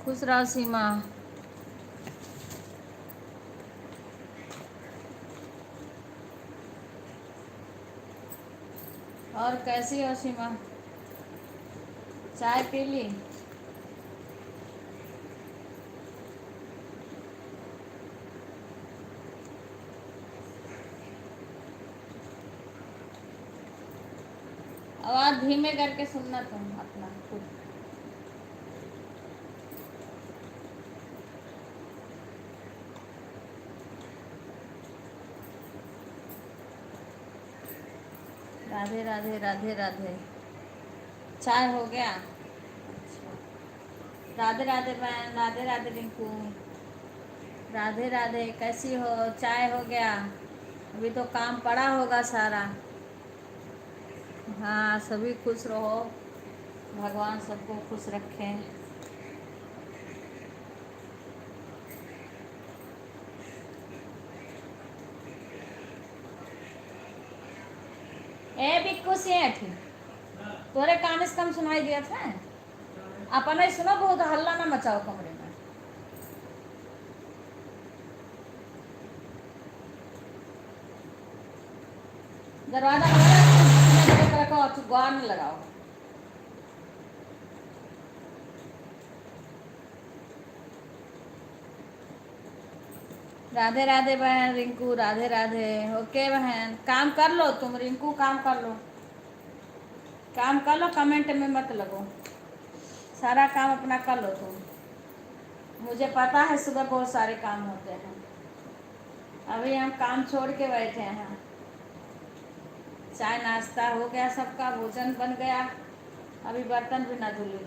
खुश रहो सीमा। और कैसी हो सीमा? चाय पी ली? आवाज़ धीमे करके सुनना तुम अपना खुद। राधे राधे राधे राधे। चाय हो गया? अच्छा। राधे राधे बहन, राधे राधे रिंकू। राधे राधे, कैसी हो? चाय हो गया? अभी तो काम पड़ा होगा सारा। हाँ, सभी खुश रहो, भगवान सबको खुश रखें। ए बिक्कू सेठ, तोरे कान से कम सुनाई दिया था। अपना ही सुनो, बहुत हल्ला ना मचाओ कमरे में। दरवाजा रखो, गुआर में लगाओ। राधे राधे बहन रिंकू, राधे राधे। ओके बहन, काम कर लो तुम, रिंकू काम कर लो, काम कर लो, कमेंट में मत लगो, सारा काम अपना कर लो तुम। मुझे पता है सुबह बहुत सारे काम होते हैं। अभी हम काम छोड़ के बैठे हैं। चाय नाश्ता हो गया, सबका भोजन बन गया, अभी बर्तन भी ना धुली।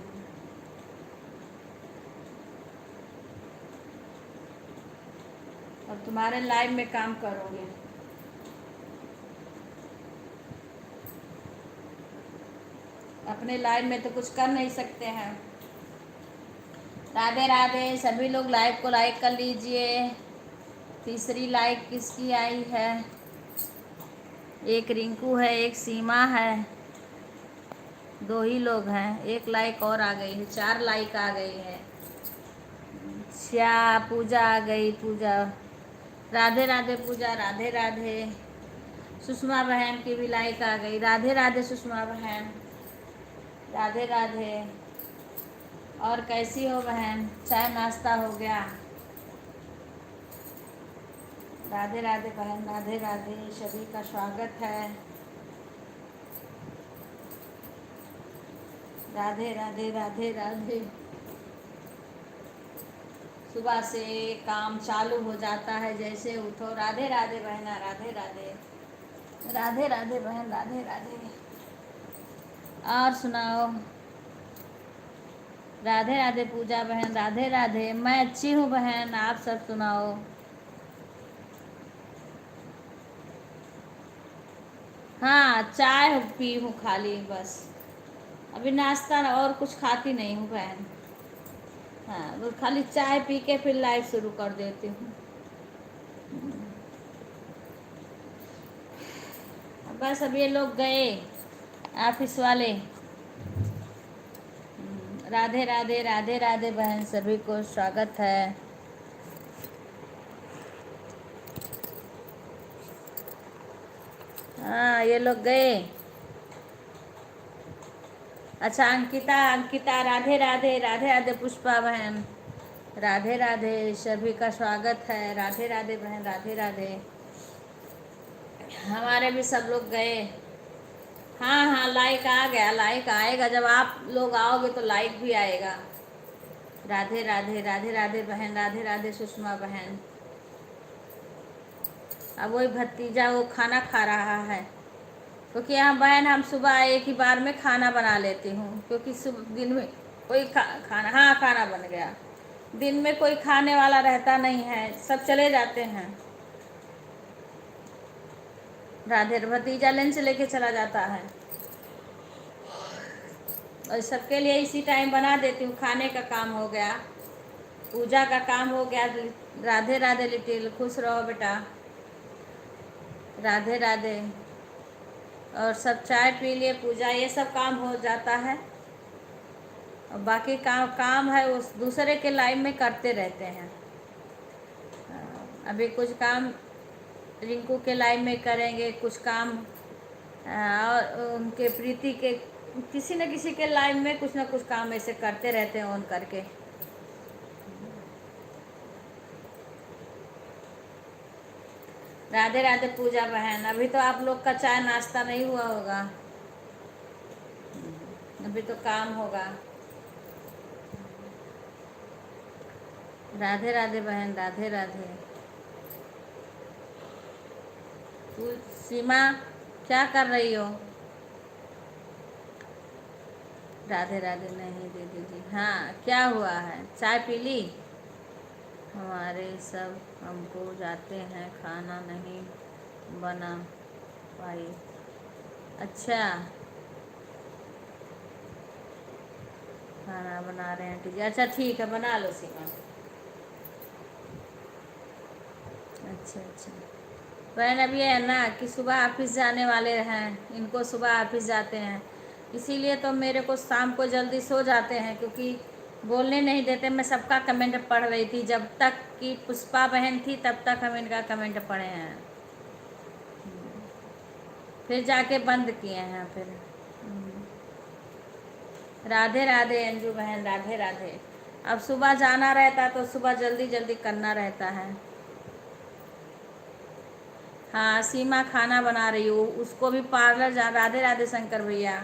और तुम्हारे लाइव में काम करोगे। अपने लाइव में तो कुछ कर नहीं सकते हैं। राधे राधे, सभी लोग लाइव को लाइक कर लीजिए। तीसरी लाइक किसकी आई है? एक रिंकू है, एक सीमा है, दो ही लोग हैं। एक लाइक और आ गई है, 4 लाइक आ गई है। श्या, पूजा आ गई, पूजा। राधे राधे पूजा, राधे राधे। सुषमा बहन की भी लाइक आ गई। राधे राधे सुषमा बहन, राधे राधे। और कैसी हो बहन? चाय नाश्ता हो गया? राधे राधे बहन, राधे राधे, सभी का स्वागत है। राधे राधे राधे राधे। सुबह से काम चालू हो जाता है, जैसे उठो। राधे राधे बहना, राधे राधे, राधे राधे बहन, राधे राधे। और सुनाओ? राधे राधे पूजा बहन, राधे राधे। मैं अच्छी हूँ बहन, आप सब सुनाओ। हाँ, चाय पी हूँ खाली बस, अभी नाश्ता और कुछ खाती नहीं हूँ बहन। हाँ, वो खाली चाय पी के फिर लाइव शुरू कर देती हूँ। बस अब ये लोग गए ऑफिस वाले। राधे राधे, राधे राधे बहन, सभी को स्वागत है। हाँ, ये लोग गए। अच्छा, अंकिता, अंकिता, राधे राधे, राधे राधे पुष्पा बहन, राधे राधे, सभी का स्वागत है। राधे राधे बहन, राधे राधे। हमारे भी सब लोग गए। हाँ हाँ, लाइक आ गया, लाइक आएगा जब आप लोग आओगे तो लाइक भी आएगा। राधे राधे, राधे राधे बहन, राधे राधे सुषमा बहन। अब वही भतीजा वो खाना खा रहा है, क्योंकि यहाँ बहन हम सुबह एक ही बार में खाना बना लेती हूँ, क्योंकि सुबह दिन में कोई खाना, हाँ खाना बन गया। दिन में कोई खाने वाला रहता नहीं है, सब चले जाते हैं। राधे, भतीजा लंच लेके चला जाता है, और सबके लिए इसी टाइम बना देती हूँ। खाने का काम हो गया, पूजा का काम हो गया। राधे राधे लिटिल, खुश रहो बेटा, राधे राधे। और सब चाय पी लिए, पूजा ये सब काम हो जाता है, और बाकी काम काम है उस दूसरे के लाइफ में करते रहते हैं। अभी कुछ काम रिंकू के लाइफ में करेंगे, कुछ काम और उनके प्रीति के किसी न किसी के लाइफ में कुछ ना कुछ काम ऐसे करते रहते हैं ऑन करके। राधे राधे पूजा बहन, अभी तो आप लोग का चाय नाश्ता नहीं हुआ होगा, अभी तो काम होगा। राधे राधे बहन, राधे राधे। तू सीमा क्या कर रही हो? राधे राधे नहीं दीदी जी। हाँ क्या हुआ है, चाय पी ली? हमारे सब हमको जाते हैं, खाना नहीं बना पाई। अच्छा, खाना बना रहे हैं ठीक है, अच्छा ठीक है बना लो सीमा। अच्छा अच्छा बहन, अब ये है ना कि सुबह ऑफिस जाने वाले हैं, इनको सुबह ऑफिस जाते हैं, इसीलिए तो मेरे को शाम को जल्दी सो जाते हैं, क्योंकि बोलने नहीं देते। मैं सबका कमेंट पढ़ रही थी, जब तक कि पुष्पा बहन थी तब तक हम इनका कमेंट पढ़े हैं, फिर जाके बंद किए हैं फिर। राधे राधे अंजू बहन, राधे राधे। अब सुबह जाना रहता तो सुबह जल्दी जल्दी करना रहता है। हाँ सीमा खाना बना रही हूँ, उसको भी पार्लर जा। राधे राधे शंकर भैया।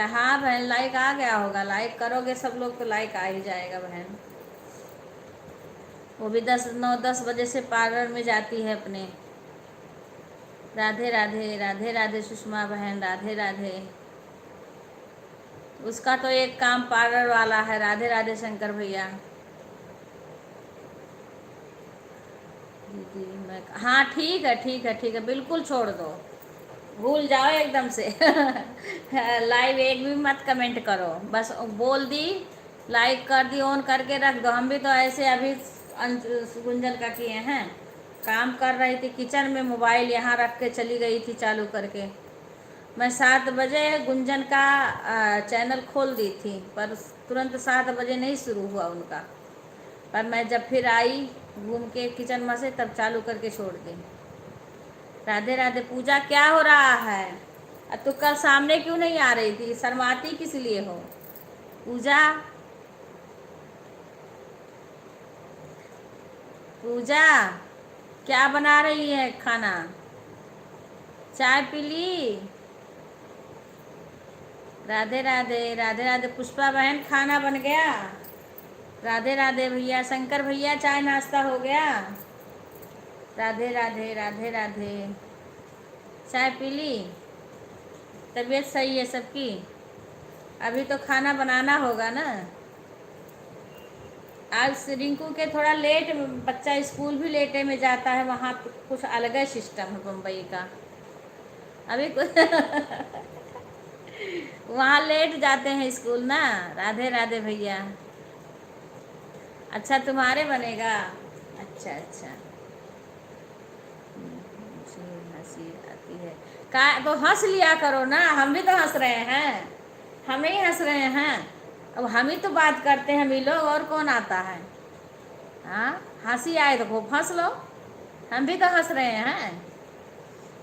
हाँ बहन, लाइक आ गया होगा, लाइक करोगे सब लोग तो लाइक आ ही जाएगा बहन। वो भी 9-10 बजे से पार्लर में जाती है अपने। राधे राधे, राधे राधे सुषमा बहन, राधे राधे। उसका तो एक काम पार्लर वाला है। राधे राधे शंकर भैया। दीदी मैं, हाँ ठीक है ठीक है ठीक है, बिल्कुल छोड़ दो, भूल जाओ एकदम से। लाइव एक भी मत कमेंट करो, बस बोल दी, लाइक कर दी, ऑन करके रख दो। हम भी तो ऐसे अभी गुंजन का किए हैं, काम कर रही थी किचन में, मोबाइल यहाँ रख के चली गई थी चालू करके। मैं 7 बजे गुंजन का चैनल खोल दी थी, पर तुरंत 7 बजे नहीं शुरू हुआ उनका, पर मैं जब फिर आई घूम के किचन में से तब चालू करके छोड़ दी। राधे राधे पूजा, क्या हो रहा है? तो कल सामने क्यों नहीं आ रही थी, शर्माती किस लिए हो पूजा? पूजा क्या बना रही है खाना? चाय पी ली? राधे राधे, राधे राधे पुष्पा बहन, खाना बन गया? राधे राधे भैया, शंकर भैया चाय नाश्ता हो गया? राधे राधे, राधे राधे। चाय पी ली? तबीयत सही है सबकी? अभी तो खाना बनाना होगा ना। आज रिंकू के थोड़ा लेट, बच्चा स्कूल भी लेटे में जाता है, वहाँ कुछ अलग ही सिस्टम है मुंबई का। अभी कुछ वहाँ लेट जाते हैं स्कूल ना। राधे राधे भैया। अच्छा तुम्हारे बनेगा? अच्छा अच्छा। मुझे हंसी आती है का, तो हंस लिया करो ना, हम भी तो हंस रहे हैं, हम नहीं हंस रहे हैं? अब हम ही तो बात करते हैं, मिलो और कौन आता है? हाँ हंसी आए तो खूब हंस लो, हम भी तो हंस रहे हैं।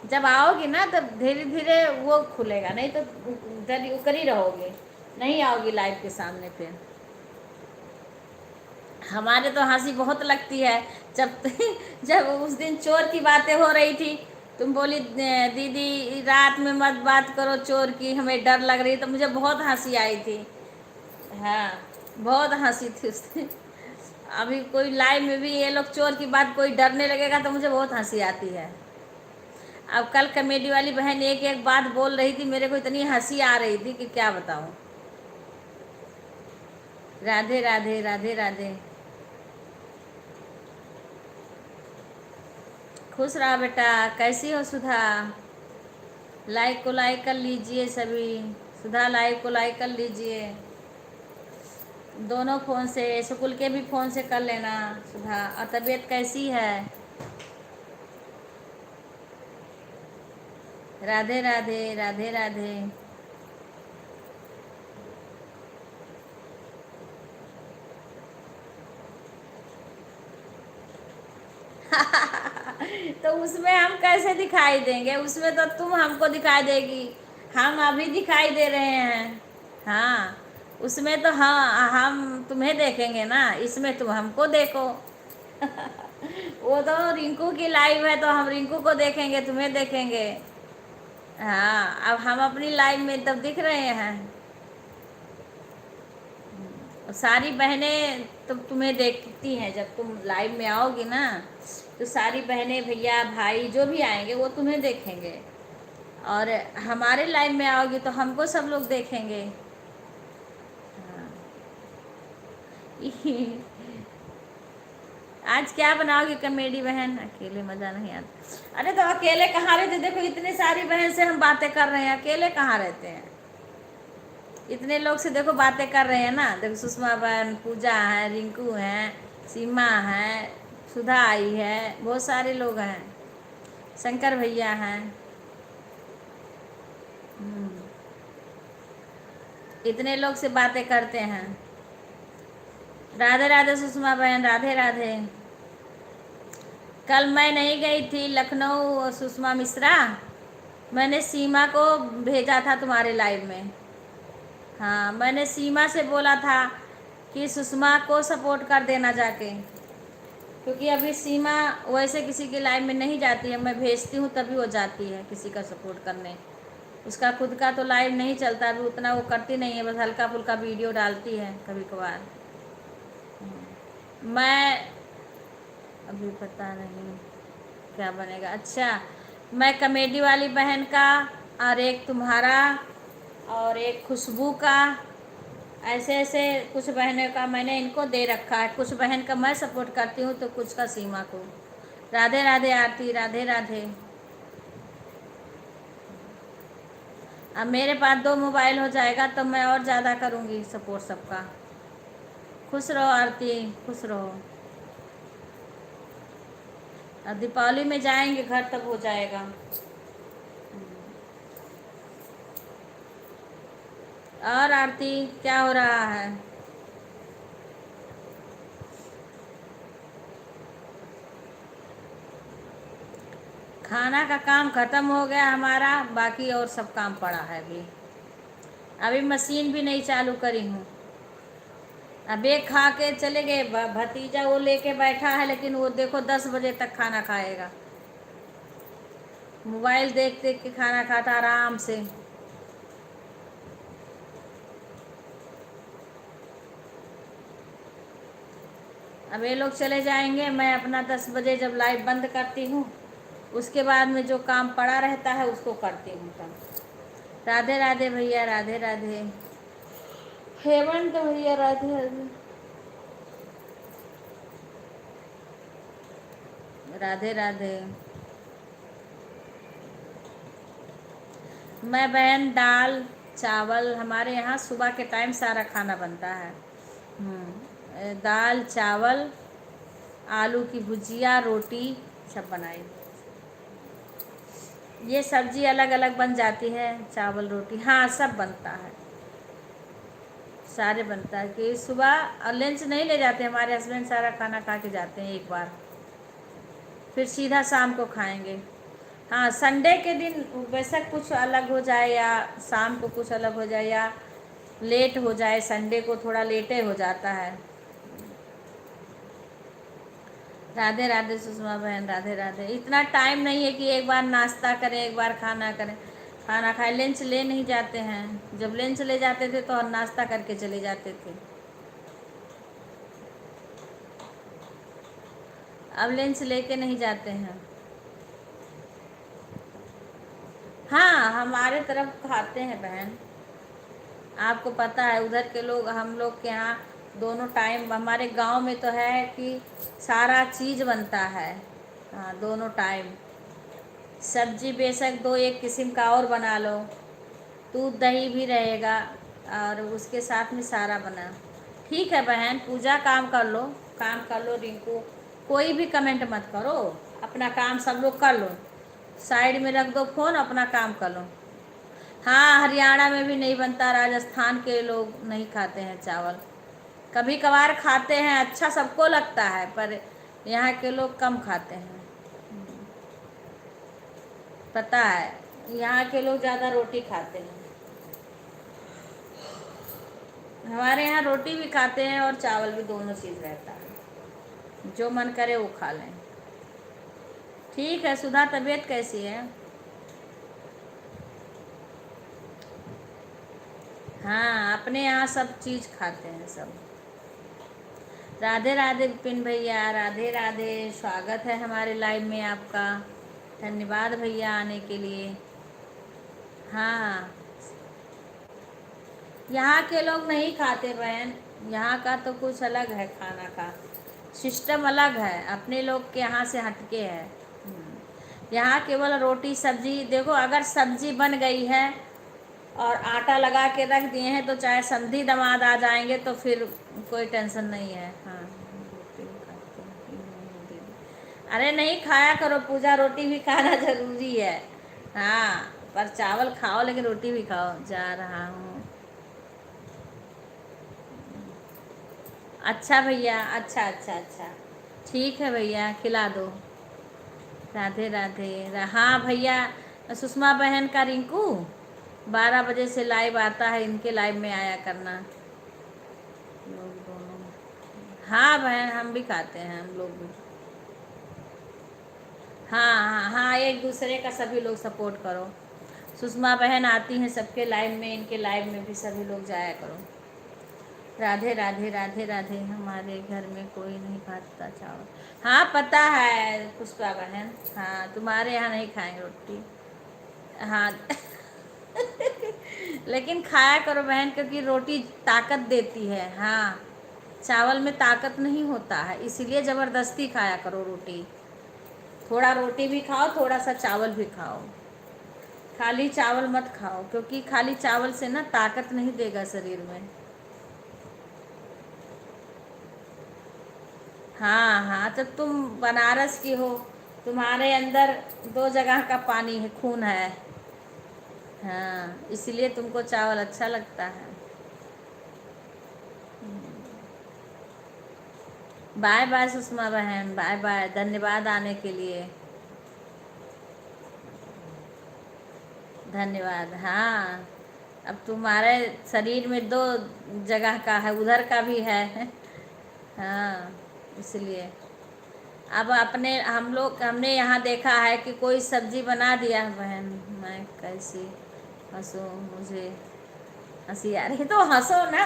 जब आओगी ना तब धीरे धीरे वो खुलेगा, नहीं तो जब उकर ही रहोगे, नहीं आओगी लाइव के सामने फिर। हमारे तो हंसी बहुत लगती है। जब जब उस दिन चोर की बातें हो रही थी, तुम बोली दीदी रात में मत बात करो चोर की, हमें डर लग रही", तो मुझे बहुत हंसी आई थी। हाँ बहुत हंसी थी उस दिन। अभी कोई लाइव में भी ये लोग चोर की बात कोई डरने लगेगा तो मुझे बहुत हंसी आती है। अब कल कॉमेडी वाली बहन एक एक बात बोल रही थी, मेरे को इतनी हंसी आ रही थी कि क्या बताऊं। राधे राधे, राधे राधे। खुश रहा बेटा। कैसी हो सुधा? लाइक को लाइक कर लीजिए सभी। सुधा लाइव को लाइक कर लीजिए, दोनों फ़ोन से, स्कूल के भी फ़ोन से कर लेना सुधा। और तबीयत कैसी है? राधे राधे, राधे राधे। तो उसमें हम कैसे दिखाई देंगे? उसमें तो तुम हमको दिखाई देगी, हम अभी दिखाई दे रहे हैं। हाँ, उसमें तो हाँ हम तुम्हें देखेंगे ना, इसमें तुम हमको देखो। वो तो रिंकू की लाइव है तो हम रिंकू को देखेंगे, तुम्हें देखेंगे। हाँ, अब हम अपनी लाइव में तब दिख रहे हैं। सारी बहनें तो तुम्हें देखती हैं, जब तुम लाइव में आओगी ना तो सारी बहनें भैया भाई जो भी आएंगे वो तुम्हें देखेंगे, और हमारे लाइव में आओगी तो हमको सब लोग देखेंगे। हाँ। आज क्या बनाओगी कमेडी बहन? अकेले मज़ा नहीं आता। अरे तो अकेले कहाँ रहते? देखो इतनी सारी बहन से हम बातें कर रहे हैं, अकेले कहाँ रहते हैं? इतने लोग से देखो बातें कर रहे हैं ना, देखो सुषमा बहन, पूजा है, रिंकू है, सीमा है, सुधा आई है, बहुत सारे लोग हैं, शंकर भैया हैं। इतने लोग से बातें करते हैं। राधे राधे सुषमा बहन, राधे राधे। कल मैं नहीं गई थी लखनऊ सुषमा मिश्रा, मैंने सीमा को भेजा था तुम्हारे लाइव में। हाँ, मैंने सीमा से बोला था कि सुषमा को सपोर्ट कर देना जाके, क्योंकि अभी सीमा वैसे किसी के लाइव में नहीं जाती है, मैं भेजती हूँ तभी वो जाती है किसी का सपोर्ट करने। उसका खुद का तो लाइव नहीं चलता, अभी उतना वो करती नहीं है, बस हल्का फुल्का वीडियो डालती है कभी कभार। मैं अभी पता नहीं क्या बनेगा। अच्छा, मैं कमेडी वाली बहन का, और एक तुम्हारा, और एक खुशबू का, ऐसे ऐसे कुछ बहनों का मैंने इनको दे रखा है। कुछ बहन का मैं सपोर्ट करती हूँ तो कुछ का सीमा को। राधे राधे आरती, राधे राधे। अब मेरे पास 2 मोबाइल हो जाएगा तो मैं और ज़्यादा करूँगी सपोर्ट सबका। खुश रहो आरती, खुश रहो। अब दीपावली में जाएंगे घर तब हो जाएगा। और आरती क्या हो रहा है? खाना का काम ख़त्म हो गया हमारा, बाकी और सब काम पड़ा है अभी। अभी मशीन भी नहीं चालू करी हूँ। अब एक खा के चले गए, भतीजा वो लेके बैठा है, लेकिन वो देखो 10 बजे तक खाना खाएगा। मोबाइल देख देख के खाना खाता आराम से। अब ये लोग चले जाएंगे, मैं अपना 10 बजे जब लाइव बंद करती हूँ उसके बाद में जो काम पड़ा रहता है उसको करती हूँ तब। राधे राधे भैया, राधे राधे। हेमंत भैया, राधे राधे। राधे राधे। मैं बहन दाल चावल, हमारे यहाँ सुबह के टाइम सारा खाना बनता है। दाल चावल, आलू की भुजिया, रोटी सब बनाई। ये सब्जी अलग अलग बन जाती है, चावल रोटी, हाँ सब बनता है, सारे बनता है। कि सुबह लंच नहीं ले जाते हमारे हस्बैंड, सारा खाना खा के जाते हैं एक बार, फिर सीधा शाम को खाएंगे। हाँ, संडे के दिन वैसा कुछ अलग हो जाए या शाम को कुछ अलग हो जाए या लेट हो जाए, संडे को थोड़ा लेटे हो जाता है। राधे राधे सुषमा बहन, राधे राधे। इतना टाइम नहीं है कि एक बार नाश्ता करें एक बार खाना करें, खाना खाए। लंच ले नहीं जाते हैं, जब लंच ले जाते थे तो हम नाश्ता करके चले जाते थे, अब लंच लेके नहीं जाते हैं। हाँ, हमारे तरफ खाते हैं बहन, आपको पता है उधर के लोग, हम लोग के यहाँ दोनों टाइम, हमारे गांव में तो है कि सारा चीज़ बनता है। हाँ, दोनों टाइम सब्जी बेशक दो एक किस्म का और बना लो, दूध दही भी रहेगा, और उसके साथ में सारा बना। ठीक है बहन, पूजा काम कर लो, काम कर लो। रिंकू कोई भी कमेंट मत करो, अपना काम सब लोग कर लो, साइड में रख दो फ़ोन, अपना काम कर लो। हाँ, हरियाणा में भी नहीं बनता, राजस्थान के लोग नहीं खाते हैं चावल, कभी कभार खाते हैं, अच्छा सबको लगता है, पर यहाँ के लोग कम खाते हैं, पता है। यहाँ के लोग ज़्यादा रोटी खाते हैं। हमारे यहाँ रोटी भी खाते हैं और चावल भी, दोनों चीज़ रहता है, जो मन करे वो खा लें। ठीक है सुधा, तबीयत कैसी है? हाँ, अपने यहाँ सब चीज़ खाते हैं सब। राधे राधे विपिन भैया, राधे राधे, स्वागत है हमारे लाइव में आपका। धन्यवाद भैया आने के लिए। हाँ, यहाँ के लोग नहीं खाते बहन, यहाँ का तो कुछ अलग है, खाना का सिस्टम अलग है, अपने लोग के यहाँ से हटके है। यहाँ केवल रोटी सब्जी, देखो अगर सब्जी बन गई है और आटा लगा के रख दिए हैं तो चाहे समधी दामाद आ जाएंगे तो फिर कोई टेंशन नहीं है। हाँ, रोटी भी खाते हैं। अरे नहीं खाया करो पूजा, रोटी भी खाना जरूरी है। हाँ, पर चावल खाओ लेकिन रोटी भी खाओ। जा रहा हूँ। अच्छा भैया, अच्छा अच्छा अच्छा, ठीक है भैया, खिला दो। राधे राधे। हाँ भैया, सुषमा बहन का रिंकू 12 बजे से लाइव आता है, इनके लाइव में आया करना। लोग दोनों, हाँ बहन हम भी खाते हैं, हम लोग भी। हाँ हाँ हाँ, एक दूसरे का सभी लोग सपोर्ट करो। सुषमा बहन आती हैं सबके लाइव में, इनके लाइव में भी सभी लोग जाया करो। राधे राधे राधे राधे। हमारे घर में कोई नहीं खाता चावल। हाँ पता है पुष्पा बहन, हाँ तुम्हारे यहाँ नहीं खाएंगे रोटी। हाँ लेकिन खाया करो बहन, क्योंकि रोटी ताकत देती है। हाँ, चावल में ताकत नहीं होता है, इसीलिए ज़बरदस्ती खाया करो रोटी। थोड़ा रोटी भी खाओ, थोड़ा सा चावल भी खाओ, खाली चावल मत खाओ, क्योंकि खाली चावल से ना ताकत नहीं देगा शरीर में। हाँ हाँ, तो तुम बनारस की हो, तुम्हारे अंदर 2 जगह का पानी है, खून है। हाँ, इसलिए तुमको चावल अच्छा लगता है। बाय बाय सुषमा बहन, बाय बाय, धन्यवाद आने के लिए। धन्यवाद। हाँ, अब तुम्हारे शरीर में 2 जगह का है, उधर का भी है। हाँ, इसलिए अब अपने हम लोग, हमने यहाँ देखा है कि कोई सब्जी बना दिया, बहन मैं कैसी हंसूँ, मुझे हंसी आ रही, तो हंसो ना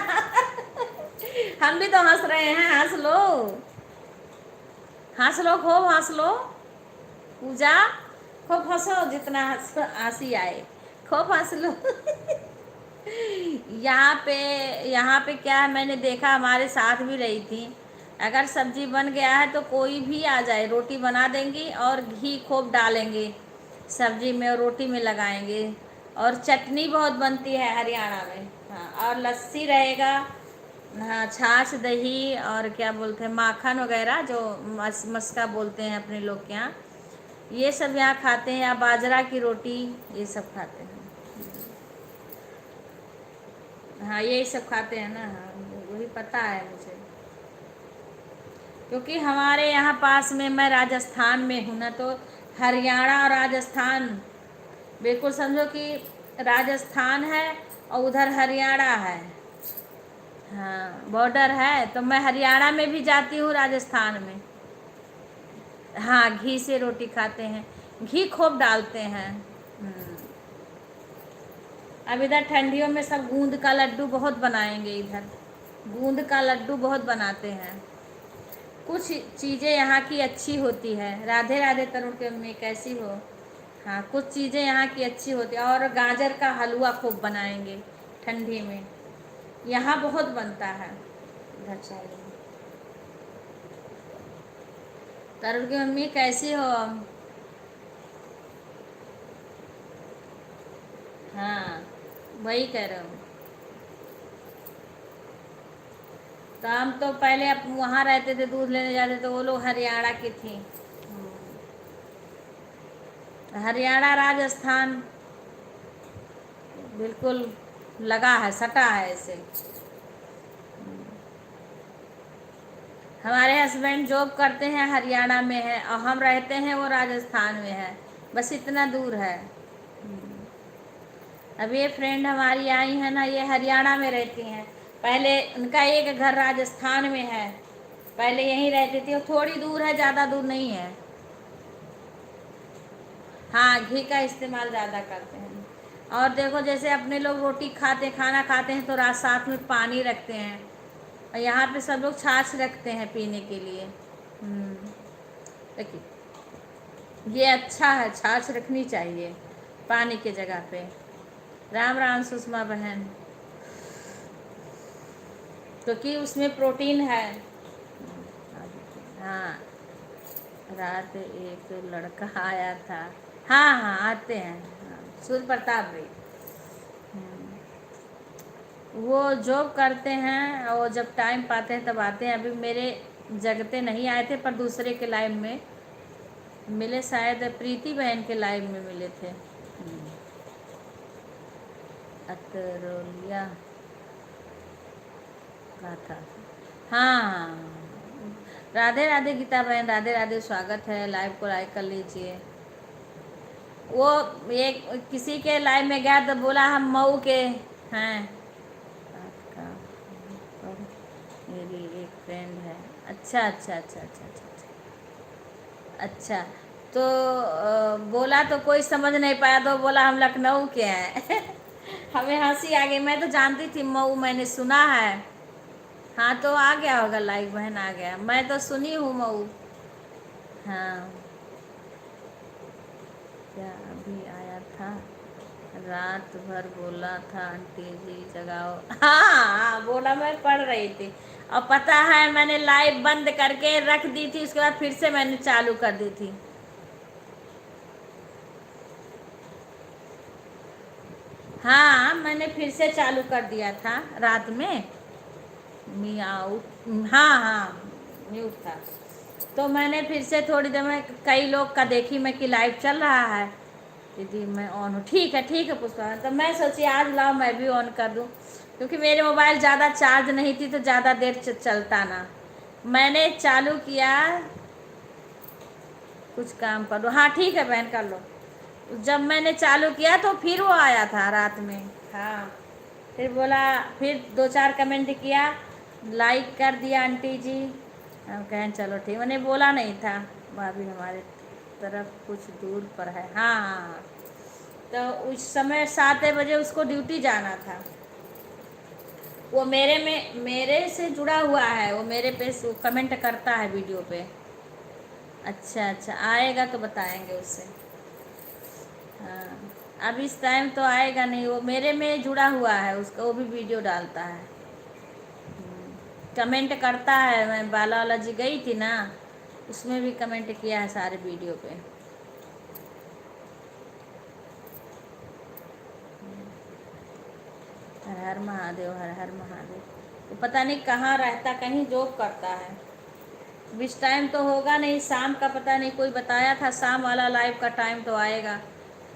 हम भी तो हंस रहे हैं, हंस लो, हंस लो, खूब हंस लो। पूजा, खूब हंसो, जितना हंसी आए खूब हंस लो यहाँ पे क्या है, मैंने देखा, हमारे साथ भी रही थी, अगर सब्जी बन गया है तो कोई भी आ जाए, रोटी बना देंगी और घी खूब डालेंगे सब्जी में और रोटी में लगाएंगे। और चटनी बहुत बनती है हरियाणा में। हाँ, और लस्सी रहेगा। हाँ, छाछ दही और क्या बोलते हैं, माखन वगैरह, जो मस्का बोलते हैं अपने लोग के यहाँ, ये सब यहाँ खाते हैं, या बाजरा की रोटी, ये सब खाते हैं। हाँ, यही सब खाते हैं ना। हाँ, वही पता है मुझे, क्योंकि हमारे यहाँ पास में, मैं राजस्थान में हूँ ना, तो हरियाणा और राजस्थान बिल्कुल समझो कि राजस्थान है और उधर हरियाणा है। हाँ, बॉर्डर है, तो मैं हरियाणा में भी जाती हूँ, राजस्थान में। हाँ, घी से रोटी खाते हैं, घी खूब डालते हैं। अब इधर ठंडियों में सब गूंद का लड्डू बहुत बनाएंगे, इधर गूंद का लड्डू बहुत बनाते हैं। कुछ चीज़ें यहाँ की अच्छी होती है। राधे राधे तरुण के मम्मी, कैसी हो? हाँ, कुछ चीज़ें यहाँ की अच्छी होती है, और गाजर का हलवा खूब बनाएंगे ठंडी में, यहाँ बहुत बनता है इधर साइड में। तरुण की मम्मी कैसी हो? हाँ, वही कह रहे हूँ। तो हम तो पहले अब वहाँ रहते थे, दूध लेने जाते थे, वो लोग हरियाणा की थी। हरियाणा राजस्थान बिल्कुल लगा है, सटा है ऐसे। हमारे हस्बैंड जॉब करते हैं हरियाणा में है और हम रहते हैं वो राजस्थान में है, बस इतना दूर है। अब ये फ्रेंड हमारी आई है ना, ये हरियाणा में रहती हैं। पहले उनका एक घर राजस्थान में है, पहले यहीं रहती थी। वो थोड़ी दूर है, ज़्यादा दूर नहीं है। हाँ, घी का इस्तेमाल ज़्यादा करते हैं। और देखो, जैसे अपने लोग रोटी खाते खाना खाते हैं तो रात साथ में पानी रखते हैं, और यहाँ पे सब लोग छाछ रखते हैं पीने के लिए। देखिए, ये अच्छा है, छाछ रखनी चाहिए पानी के जगह पे। राम राम सुषमा बहन, क्योंकि उसमें प्रोटीन है। हाँ, रात एक लड़का आया था। हाँ हाँ, आते हैं। हाँ, सूर्य प्रताप भाई, वो जॉब करते हैं और जब टाइम पाते हैं तब आते हैं। अभी मेरे जगते नहीं आए थे, पर दूसरे के लाइव में मिले, शायद प्रीति बहन के लाइव में मिले थे। अतरोलिया का था। हाँ, राधे राधे गीता बहन, राधे राधे, स्वागत है। लाइव को लाइक कर लीजिए। वो एक किसी के लाइव में गया तो बोला हम मऊ के हैं। आपका पर मेरी एक फ्रेंड है। अच्छा अच्छा अच्छा अच्छा अच्छा अच्छा अच्छा। तो बोला तो कोई समझ नहीं पाया, तो बोला हम लखनऊ के हैं। हमें हंसी आ गई। मैं तो जानती थी मऊ, मैंने सुना है। हाँ, तो आ गया होगा लाइक बहन, आ गया। मैं तो सुनी हूँ मऊ। हाँ, क्या अभी आया था? रात भर बोला था आंटी जी जगाओ। हाँ हाँ, बोला, मैं पढ़ रही थी। और पता है, मैंने लाइव बंद करके रख दी थी, उसके बाद फिर से मैंने चालू कर दी थी। हाँ, मैंने फिर से चालू कर दिया था रात में। मियाऊ। हाँ हाँ, म्यूट था। तो मैंने फिर से थोड़ी देर में कई लोग का देखी मैं कि लाइव चल रहा है। दीदी मैं ऑन हूँ। ठीक है पुष्पा। तो मैं सोची आज लाओ मैं भी ऑन कर दूँ, क्योंकि मेरे मोबाइल ज़्यादा चार्ज नहीं थी तो ज़्यादा देर चलता ना। मैंने चालू किया, कुछ काम कर लो। हाँ ठीक है बहन, कर लो। जब मैंने चालू किया तो फिर वो आया था रात में। हाँ, फिर बोला, फिर दो चार कमेंट किया, लाइक कर दिया आंटी जी। हम कहें चलो ठीक, मैंने बोला नहीं था। भाभी हमारे तरफ कुछ दूर पर है। हाँ हाँ हाँ। तो उस समय 7 बजे उसको ड्यूटी जाना था। वो मेरे से जुड़ा हुआ है, वो मेरे पे कमेंट करता है वीडियो पे। अच्छा अच्छा, आएगा तो बताएंगे उससे। हाँ, अब इस टाइम तो आएगा नहीं, वो मेरे में जुड़ा हुआ है, उसका वो भी वीडियो डालता है। कमेंट करता है। मैं बाला वाला जी गई थी ना, उसमें भी कमेंट किया है सारे वीडियो पे। हर हर महादेव, हर हर महादेव। तो पता नहीं कहाँ रहता, कहीं जॉब करता है। इस टाइम तो होगा नहीं, शाम का पता नहीं, कोई बताया था शाम वाला लाइव का टाइम तो आएगा।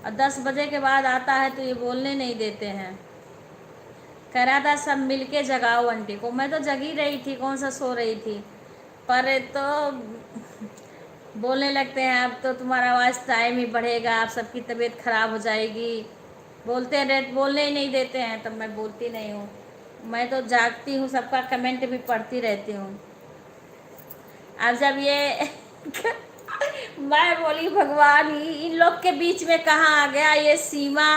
और 10 बजे के बाद आता है तो ये बोलने नहीं देते हैं। कह रहा था सब मिलके जगाओ आंटी को। मैं तो जगी रही थी, कौन सा सो रही थी। पर तो बोलने लगते हैं अब तो तुम्हारा आवाज़ टाइम ही बढ़ेगा, आप सबकी तबीयत खराब हो जाएगी। बोलते रहे, बोलने ही नहीं देते हैं, तब मैं बोलती नहीं हूँ। मैं तो जागती हूँ, सबका कमेंट भी पढ़ती रहती हूँ। अब जब ये मैं बोली भगवान ही इन लोग के बीच में कहाँ आ गया ये सीमा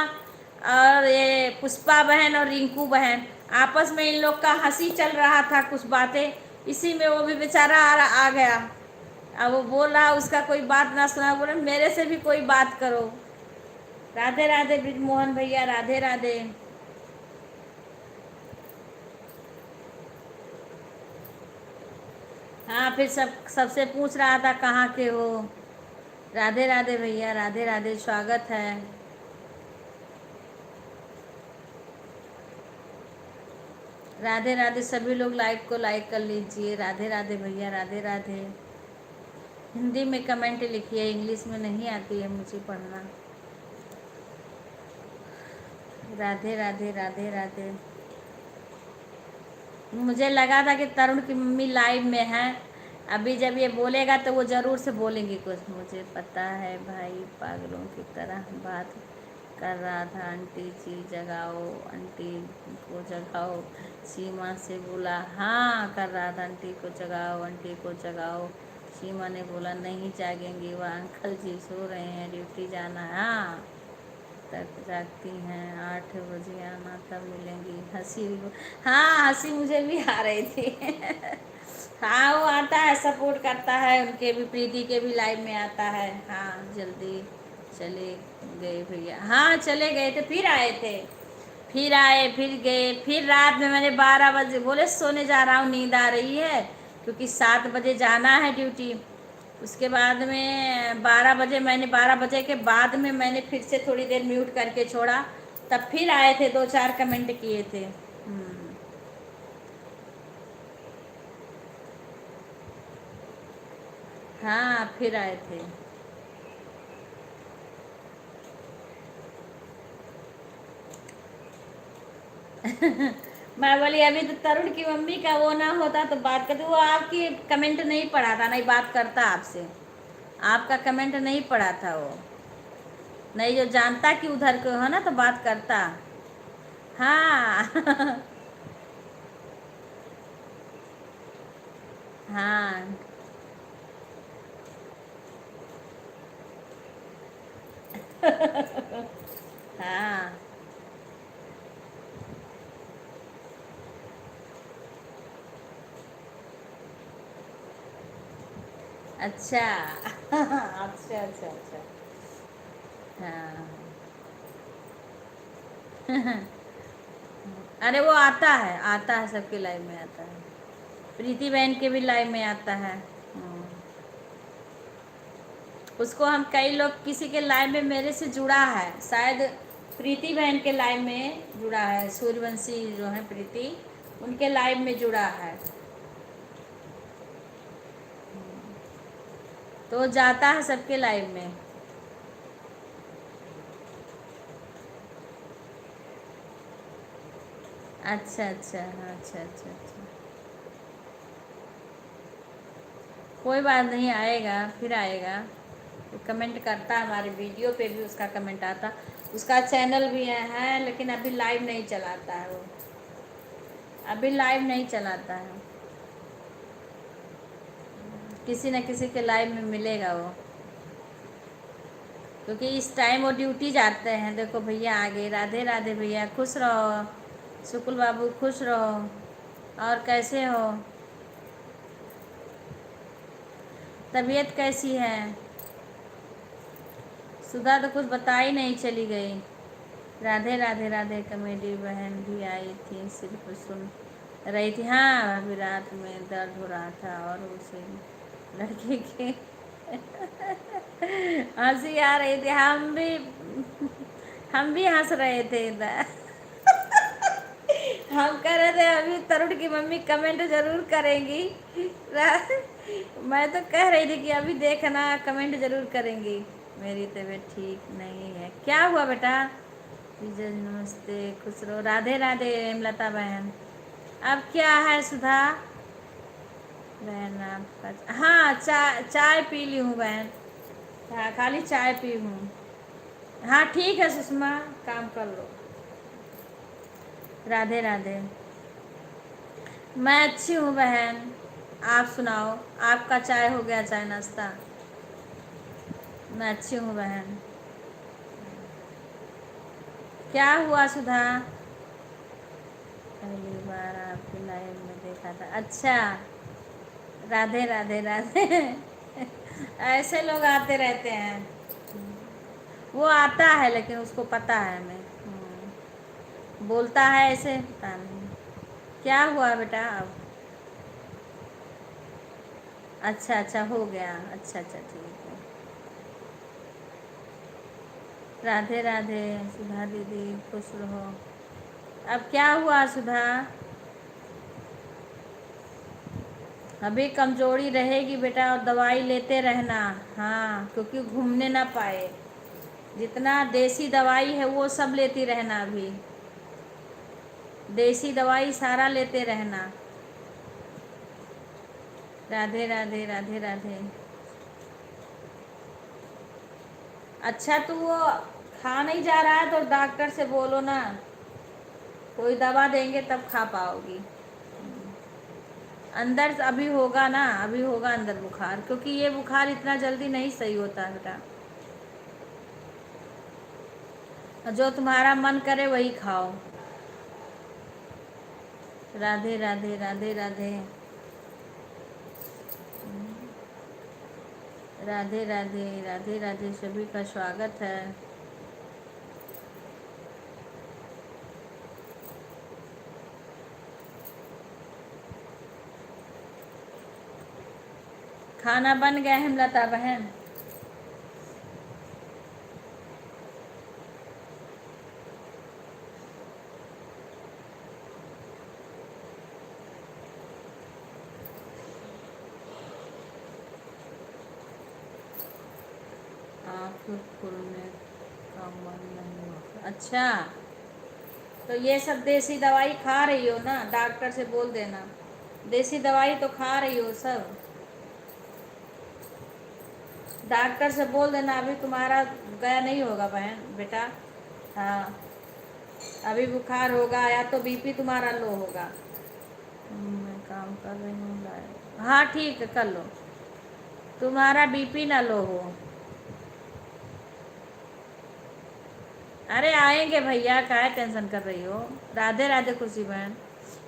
और ये पुष्पा बहन और रिंकू बहन। आपस में इन लोग का हंसी चल रहा था, कुछ बातें, इसी में वो भी बेचारा आ गया। अब वो बोल रहा उसका कोई बात ना सुना, बोले मेरे से भी कोई बात करो। राधे राधे ब्रिजमोहन भैया, राधे राधे। हाँ, फिर सबसे पूछ रहा था कहाँ के हो। राधे राधे भैया, राधे राधे, स्वागत है। राधे राधे, सभी लोग लाइक को लाइक कर लीजिए। राधे राधे भैया, राधे राधे। हिंदी में कमेंट लिखिए, इंग्लिश में नहीं आती है मुझे पढ़ना। राधे राधे, राधे राधे। मुझे लगा था कि तरुण की मम्मी लाइव में है, अभी जब ये बोलेगा तो वो ज़रूर से बोलेंगे कुछ। मुझे पता है भाई पागलों की तरह बात कर रहा था। आंटी जी जगाओ, आंटी को जगाओ। सीमा से बोला हाँ कर रहा था, आंटी को जगाओ, आंटी को जगाओ। सीमा ने बोला नहीं जागेंगी, वह अंकल जी सो रहे हैं, ड्यूटी जाना है। हाँ तक जागती हैं, 8 बजे आना तब मिलेंगी। हंसी भी, हाँ हंसी मुझे भी आ रही थी। हाँ वो आता है, सपोर्ट करता है, उनके भी प्रीति के भी लाइव में आता है। हाँ जल्दी चले गए भैया, हाँ चले गए थे फिर आए थे, फिर आए फिर गए। फिर रात में मैंने 12 बजे बोले सोने जा रहा हूँ, नींद आ रही है, क्योंकि 7 बजे जाना है ड्यूटी। उसके बाद में 12 बजे, मैंने 12 बजे के बाद में मैंने फिर से थोड़ी देर म्यूट करके छोड़ा, तब फिर आए थे, 2-4 कमेंट किए थे। हाँ फिर आए थे। मैं बोली अभी तो तरुण की मम्मी का वो ना होता तो बात करते, वो आपकी कमेंट नहीं पढ़ा था, नहीं बात करता आपसे, आपका कमेंट नहीं पढ़ा था वो, नहीं जो जानता कि उधर को है ना तो बात करता। हाँ। हाँ। हाँ। अच्छा। अच्छा अच्छा अच्छा। हाँ। अरे वो आता है सबके लाइव में आता है, प्रीति बहन के भी लाइव में आता है। उसको हम कई लोग, किसी के लाइव में मेरे से जुड़ा है, शायद प्रीति बहन के लाइव में जुड़ा है, सूर्यवंशी जो है प्रीति, उनके लाइव में जुड़ा है, तो वो जाता है सबके लाइव में। अच्छा अच्छा, हाँ अच्छा अच्छा अच्छा। कोई बात नहीं, आएगा फिर आएगा। वो कमेंट करता है, हमारे वीडियो पे भी उसका कमेंट आता, उसका चैनल भी है लेकिन अभी लाइव नहीं चलाता है वो, अभी लाइव नहीं चलाता है। किसी न किसी के लाइव में मिलेगा वो, क्योंकि इस टाइम वो ड्यूटी जाते हैं। देखो भैया आगे, राधे राधे भैया, खुश रहो, शुक्ल बाबू खुश रहो। और कैसे हो, तबीयत कैसी है? सुधा तो कुछ बता ही नहीं, चली गई। राधे राधे राधे, कमेडी बहन भी आई थी, सिर्फ सुन रही थी। हाँ अभी रात में दर्द हो रहा था और उसे लड़के के हंसी आ रही थी, हम भी हंस रहे थे इधर। हम कह रहे थे अभी तरुण की मम्मी कमेंट जरूर करेंगी। मैं तो कह रही थी कि अभी देखना कमेंट जरूर करेंगी। मेरी तबीयत ठीक नहीं है, क्या हुआ बेटा? विजय नमस्ते, खुश रहो, राधे राधे हेमलता बहन। अब क्या है सुधा बहन आपका? हाँ चाय चाय पी ली हूँ बहन, हाँ खाली चाय पी हूँ। हाँ ठीक है सुषमा, काम कर लो। राधे राधे। मैं अच्छी हूँ बहन, आप सुनाओ, आपका चाय हो गया, चाय नाश्ता? मैं अच्छी हूँ बहन। क्या हुआ सुधा? पहली बार आपकी लाइव में देखा था, अच्छा। राधे राधे राधे। ऐसे लोग आते रहते हैं, वो आता है लेकिन उसको पता है हमें, बोलता है ऐसे, पता नहीं क्या हुआ बेटा अब। अच्छा अच्छा हो गया, अच्छा अच्छा ठीक है। राधे राधे सुधा दीदी, खुश रहो। अब क्या हुआ सुधा? अभी कमजोरी रहेगी बेटा, और दवाई लेते रहना। हाँ क्योंकि घूमने ना पाए, जितना देसी दवाई है वो सब लेती रहना, अभी देसी दवाई सारा लेते रहना। राधे राधे राधे राधे। अच्छा तू वो खा नहीं जा रहा है तो डॉक्टर से बोलो ना, कोई दवा देंगे तब खा पाओगी। अंदर अभी होगा ना, अभी होगा अंदर बुखार, क्योंकि ये बुखार इतना जल्दी नहीं सही होता है बेटा। जो तुम्हारा मन करे वही खाओ। राधे राधे राधे राधे राधे राधे राधे राधे। सभी का स्वागत है। खाना बन गया हेमलता बहन? आँख खुलने का मन नहीं होता? अच्छा, तो ये सब देसी दवाई खा रही हो ना? डॉक्टर से बोल देना, देसी दवाई तो खा रही हो सब। डॉक्टर से बोल देना, अभी तुम्हारा गया नहीं होगा बहन बेटा। हाँ, अभी बुखार होगा या तो बीपी तुम्हारा लो होगा। मैं काम कर रही हूँ लाइव। हाँ ठीक है, कर लो, तुम्हारा बीपी ना लो हो। अरे आएंगे भैया, काहे टेंशन कर रही हो। राधे राधे खुशी बहन।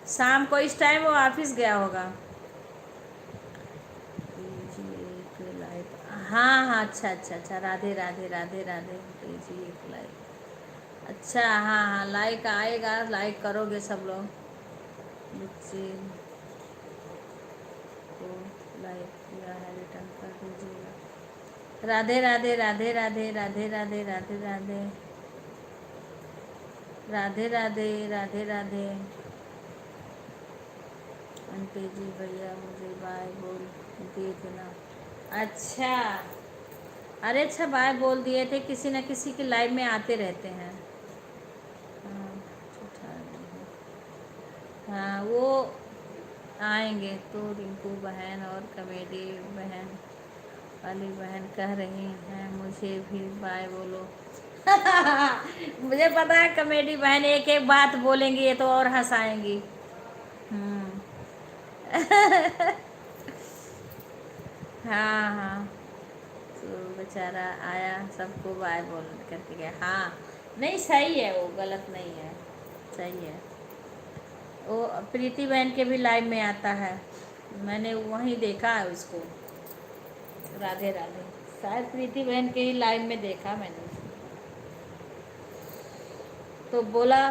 शाम को इस टाइम वो ऑफिस गया होगा। एक लाइक। हाँ हाँ, अच्छा अच्छा अच्छा, राधे राधे राधे राधे। जी एक लाइक। अच्छा हाँ हाँ, लाइक आएगा, लाइक करोगे सब लोग। बच्चे को लाइक किया है, रिटर्न कर दीजिएगा। राधे राधे राधे राधे राधे राधे राधे राधे राधे राधे राधे राधे। आंटी जी भैया मुझे बाय बोल दिए थे ना? अच्छा, अरे अच्छा, बाय बोल दिए थे, किसी न किसी की लाइव में आते रहते हैं। हाँ, उठा रही हूँ। हाँ वो आएंगे तो रिंकू बहन और कमेडी बहन वाली बहन कह रही हैं मुझे भी बाय बोलो। मुझे पता है कमेडी बहन एक एक बात बोलेंगी, ये तो और हंसाएंगी। हम्म। हाँ हाँ, तो बेचारा आया, सबको बाय बोल करके गया। हाँ नहीं, सही है, वो गलत नहीं है, सही है। वो प्रीति बहन के भी लाइव में आता है, मैंने वहीं देखा है उसको। राधे राधे। शायद प्रीति बहन के ही लाइव में देखा मैंने उसको। तो बोला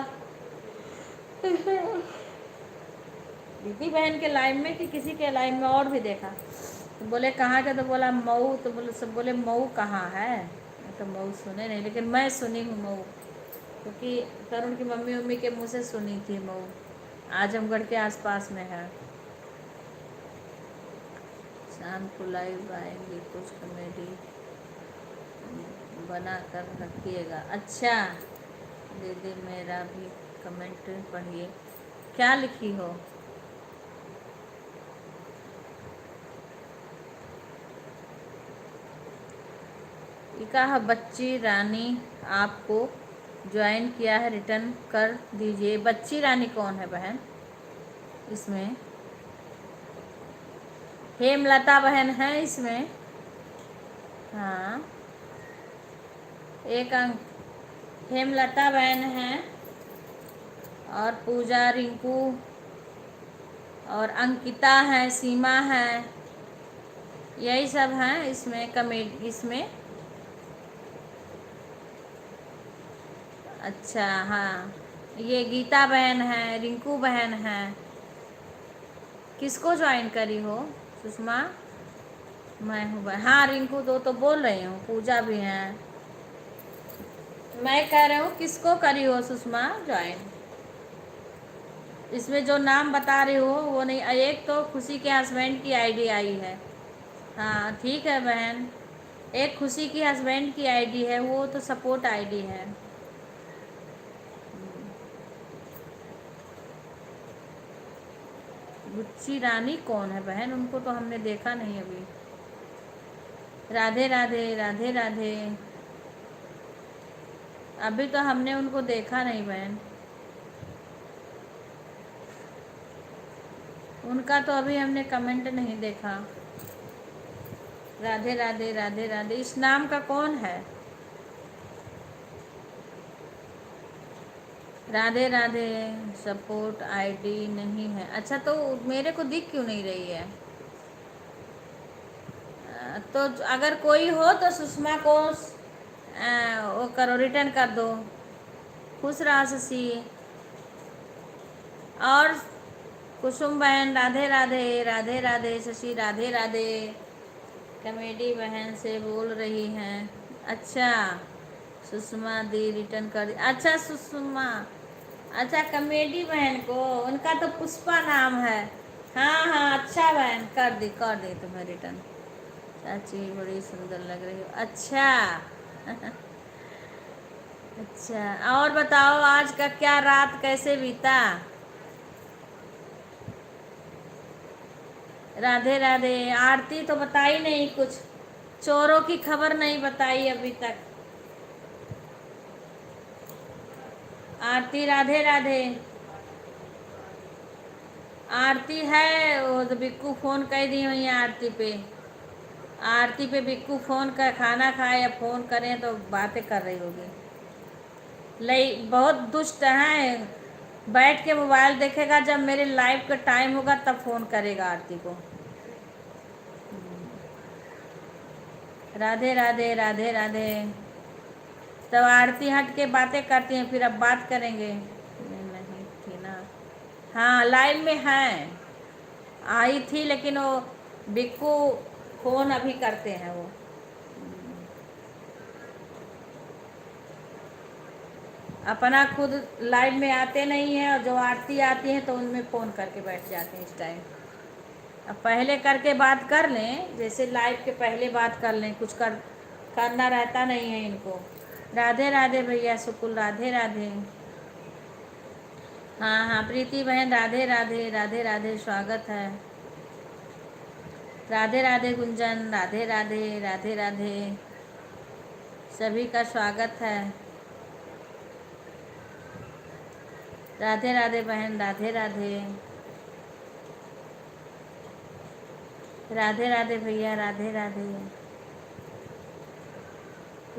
प्रीति बहन के लाइव में कि किसी के लाइव में और भी देखा। तो बोले कहाँ के, तो बोला मऊ। तो बोले सब बोले मऊ कहाँ है। मैं तो मऊ सुने नहीं, लेकिन मैं सुनी हूँ मऊ, क्योंकि तरुण की मम्मी उम्मी के मुँह से सुनी थी मऊ, आजमगढ़ के आसपास में है। शाम को लाइव आएंगे, कुछ कॉमेडी बना कर रखिएगा। अच्छा दीदी, मेरा भी कमेंट पढ़िए, क्या लिखी हो। कहा बच्ची रानी आपको ज्वाइन किया है, रिटर्न कर दीजिए। बच्ची रानी कौन है बहन इसमें? हेमलता बहन है इसमें। हाँ, एक अंक हेमलता बहन है, और पूजा, रिंकू और अंकिता है, सीमा है, यही सब हैं इसमें कमेडी इसमें। अच्छा हाँ, ये गीता बहन है, रिंकू बहन है। किसको ज्वाइन करी हो सुषमा? मैं हूँ बहन। हाँ रिंकू तो बोल रही हूँ, पूजा भी है। मैं कह रही हूँ किसको करी हो सुषमा ज्वाइन? इसमें जो नाम बता रही हो वो नहीं। एक तो खुशी के हस्बैंड की आईडी आई है। हाँ ठीक है बहन, एक खुशी की हस्बैंड की आईडी है, वो तो सपोर्ट आईडी है। रुचि रानी कौन है बहन? उनको तो हमने देखा नहीं अभी। राधे राधे राधे राधे। अभी तो हमने उनको देखा नहीं बहन, उनका तो अभी हमने कमेंट नहीं देखा। राधे राधे राधे राधे। इस नाम का कौन है? राधे राधे। सपोर्ट आईडी नहीं है। अच्छा, तो मेरे को दिख क्यों नहीं रही है? तो अगर कोई हो तो सुषमा को वो करो, रिटर्न कर दो। खुश रहा शशि। और कुसुम बहन राधे राधे राधे राधे। शशि राधे राधे। कमेडी बहन से बोल रही हैं। अच्छा, सुषमा दी रिटर्न कर दी। अच्छा सुषमा, अच्छा कमेडी बहन को, उनका तो पुष्पा नाम है। हाँ हाँ, अच्छा बहन, कर दी तुम्हें रिटर्न। चाची बड़ी सुंदर लग रही हो। अच्छा अच्छा, और बताओ आज का क्या, रात कैसे बीता? राधे राधे। आरती तो बताई नहीं कुछ, चोरों की खबर नहीं बताई अभी तक। आरती राधे राधे। आरती है वो तो बिक्कू फ़ोन कर दी हुई है आरती पे। आरती पे बिक्कू फ़ोन कर, खाना खाए या फ़ोन करें तो बातें कर रही होगी। लई बहुत दुष्ट है, बैठ के मोबाइल देखेगा, जब मेरे लाइव का टाइम होगा तब फ़ोन करेगा आरती को। राधे राधे राधे राधे। तब आरती हट के बातें करती हैं, फिर अब बात करेंगे। नहीं थी ना। हाँ लाइव में है, आई थी, लेकिन वो बिक्कू फ़ोन अभी करते हैं वो। अपना खुद लाइव में आते नहीं हैं, और जो आरती आती है तो उनमें फ़ोन करके बैठ जाते हैं इस टाइम। अब पहले करके बात कर लें, जैसे लाइव के पहले बात कर लें, कुछ करना रहता नहीं है इनको। राधे राधे भैया सुकुल, राधे राधे। हाँ हाँ प्रीति बहन राधे राधे राधे राधे, स्वागत है। राधे राधे गुंजन, राधे राधे राधे राधे, सभी का स्वागत है। राधे राधे बहन, राधे राधे राधे राधे भैया, राधे राधे।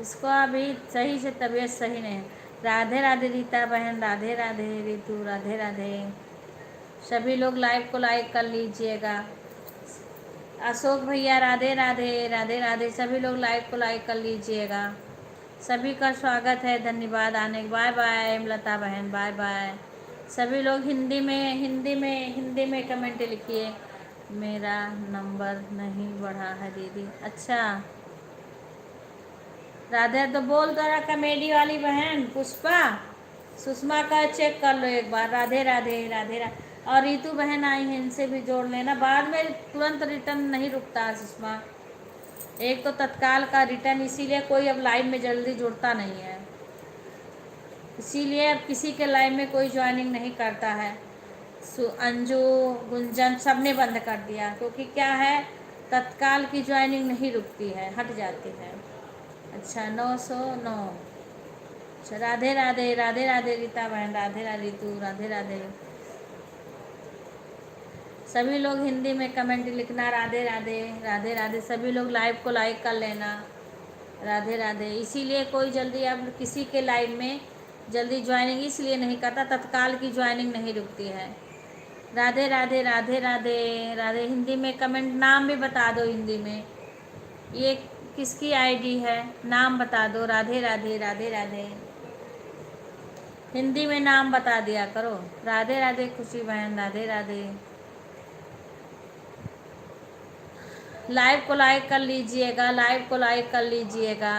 इसको अभी सही से तबीयत सही नहीं है। राधे राधे रीता बहन, राधे राधे रीतू, राधे राधे। सभी लोग लाइव को लाइक कर लीजिएगा। अशोक भैया राधे राधे राधे राधे, सभी लोग लाइव को लाइक कर लीजिएगा। सभी का स्वागत है, धन्यवाद आने। बाय बाय लता बहन, बाय बाय। सभी लोग हिंदी में कमेंट लिखिए। मेरा नंबर नहीं बढ़ा है दीदी। अच्छा राधे तो बोल दो रहा, कमेडी वाली बहन पुष्पा, सुषमा का चेक कर लो एक बार। राधे राधे राधे राधे। और रीतू बहन आई हैं, इनसे भी जोड़ लेना, बाद में तुरंत रिटर्न नहीं रुकता है सुषमा। एक तो तत्काल का रिटर्न, इसीलिए कोई अब लाइव में जल्दी जुड़ता नहीं है, इसीलिए अब किसी के लाइव में कोई ज्वाइनिंग नहीं करता है। अंजू गुंजन सब ने बंद कर दिया, क्योंकि क्या है, तत्काल की ज्वाइनिंग नहीं रुकती है, हट जाती है। अच्छा 909। अच्छा राधे राधे राधे राधे रीता बहन, राधे राधे तू, राधे राधे। सभी लोग हिंदी में कमेंट लिखना, राधे राधे राधे राधे। सभी लोग लाइव को लाइक कर लेना, राधे राधे। इसीलिए कोई जल्दी अब किसी के लाइव में जल्दी ज्वाइनिंग इसलिए नहीं करता, तत्काल की ज्वाइनिंग नहीं रुकती है। राधे राधे राधे राधे राधे। हिंदी में कमेंट, नाम भी बता दो हिंदी में, ये किसकी आईडी है, नाम बता दो। राधे राधे राधे राधे, हिंदी में नाम बता दिया करो। राधे राधे खुशी बहन, राधे राधे। लाइव को लाइक कर लीजिएगा, लाइव को लाइक कर लीजिएगा,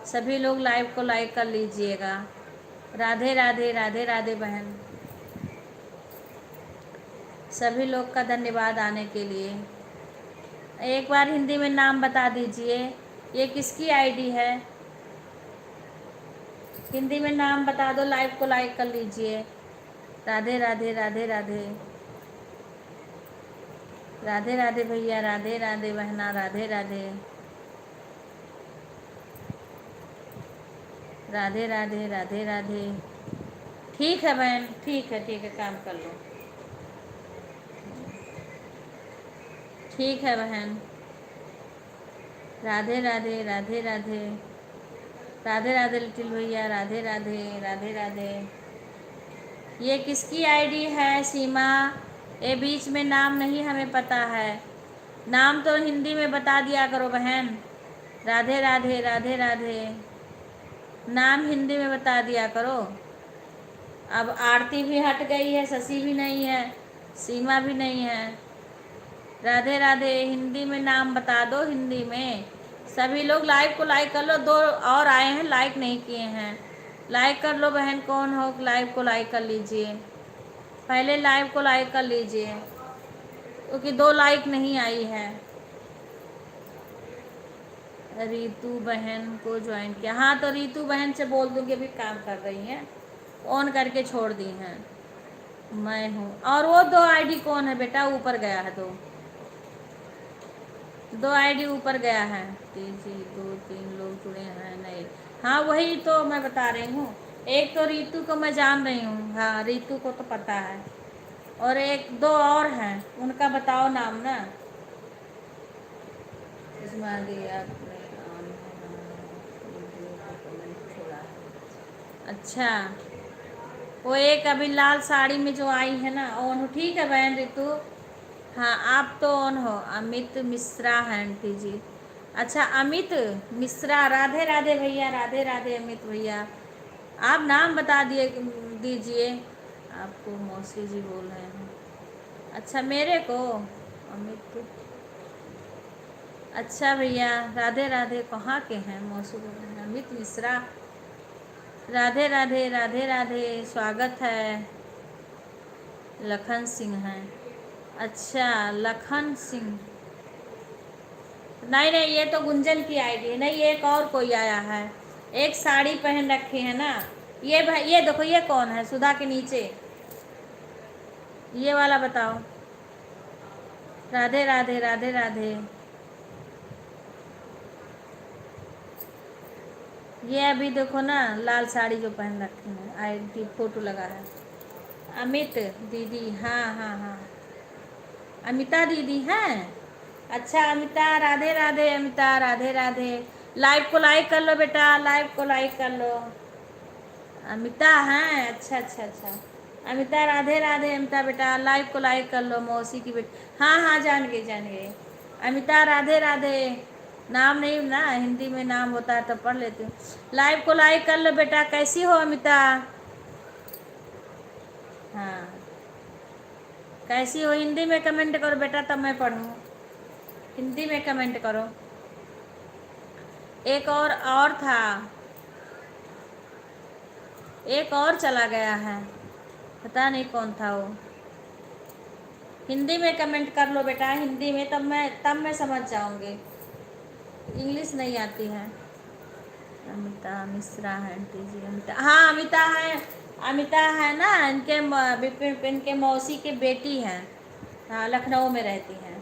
सभी लोग लाइव को लाइक कर लीजिएगा। राधे राधे राधे राधे बहन, सभी लोग का धन्यवाद आने के लिए। एक बार हिंदी में नाम बता दीजिए, ये किसकी आईडी है, हिंदी में नाम बता दो, लाइव को लाइक कर लीजिए। राधे राधे राधे राधे। राधे राधे भैया, राधे राधे बहना, राधे राधे। राधे राधे, राधे राधे। ठीक है बहन, ठीक है, काम कर लो। ठीक है बहन। राधे राधे, राधे राधे। राधे राधे लिटिल भैया, राधे राधे, राधे राधे। ये किसकी आईडी है सीमा? ये बीच में नाम नहीं हमें पता है, नाम तो हिंदी में बता दिया करो बहन। राधे राधे, राधे राधे। नाम हिंदी में बता दिया करो। अब आरती भी हट गई है, शशि भी नहीं है, सीमा भी नहीं है। राधे राधे, हिंदी में नाम बता दो, हिंदी में। सभी लोग लाइव को लाइक कर लो। 2 और आए हैं, लाइक नहीं किए हैं। लाइक कर लो बहन, कौन हो लाइव को लाइक कर लीजिए। पहले लाइव को लाइक कर लीजिए, क्योंकि 2 लाइक नहीं आई है। रीतू बहन को ज्वाइन किया, हाँ तो रीतू बहन से बोल दूँगी, अभी काम कर रही हैं, ऑन करके छोड़ दी हैं। मैं हूँ। और वो 2 आईडी कौन है बेटा? ऊपर गया है 2 आईडी ऊपर गया है। जी 2-3 लोग जुड़े हैं नहीं। हाँ वही तो मैं बता रही हूँ। एक तो रीतू को मैं जान रही हूँ, हाँ रीतू को तो पता है, और 1-2 और हैं, उनका बताओ नाम ना। इसमें आपने छोड़ा है। अच्छा, वो एक अभी लाल साड़ी में जो आई है ना, ऑन हो। ठीक है बहन ऋतु, हाँ आप तो ऑन हो। अमित मिश्रा है आंटी जी। अच्छा अमित मिश्रा, राधे राधे भैया, राधे राधे अमित भैया। आप नाम बता दीजिए। आपको मौसी जी बोल रहे हैं। अच्छा मेरे को अमित। अच्छा भैया, राधे राधे। कहाँ के हैं? मौसी बोल रहे हैं अमित मिश्रा। राधे राधे, राधे राधे, स्वागत है। लखन सिंह है। अच्छा लखन सिंह, नहीं नहीं, ये तो गुंजन की आईडी है। नहीं, एक और कोई आया है, एक साड़ी पहन रखी है ना। ये देखो, ये कौन है? सुधा के नीचे ये वाला बताओ। राधे राधे, राधे राधे। ये अभी देखो ना, लाल साड़ी जो पहन रखी है, आईडी फोटो लगा है। अमित दीदी, हाँ हाँ हाँ, अमिता दीदी हैं। अच्छा अमिता, राधे राधे अमिता, राधे राधे। लाइव को लाइक कर लो बेटा, लाइव को लाइक कर लो। अमिता हैं, अच्छा अच्छा अच्छा। अमिता राधे राधे। अमिता बेटा लाइव को लाइक कर लो, मौसी की बेटी। हाँ हाँ, जान गई जान गई। अमिता राधे राधे। नाम नहीं ना, हिंदी में नाम होता है तो पढ़ लेती हूँ। लाइव को लाइक कर लो बेटा। कैसी हो अमिता? हाँ कैसी हो? हिंदी में कमेंट करो बेटा, तब मैं पढ़ूँ। हिंदी में कमेंट करो। एक और था, एक और चला गया है, पता नहीं कौन था वो। हिंदी में कमेंट कर लो बेटा, हिंदी में, तब मैं समझ जाऊंगी। इंग्लिश नहीं आती है। अमिता मिश्रा है आंटी जी। अमिता, हाँ अमिता है। अमिता है ना, इनके मौसी की बेटी हैं। हाँ लखनऊ में रहती हैं।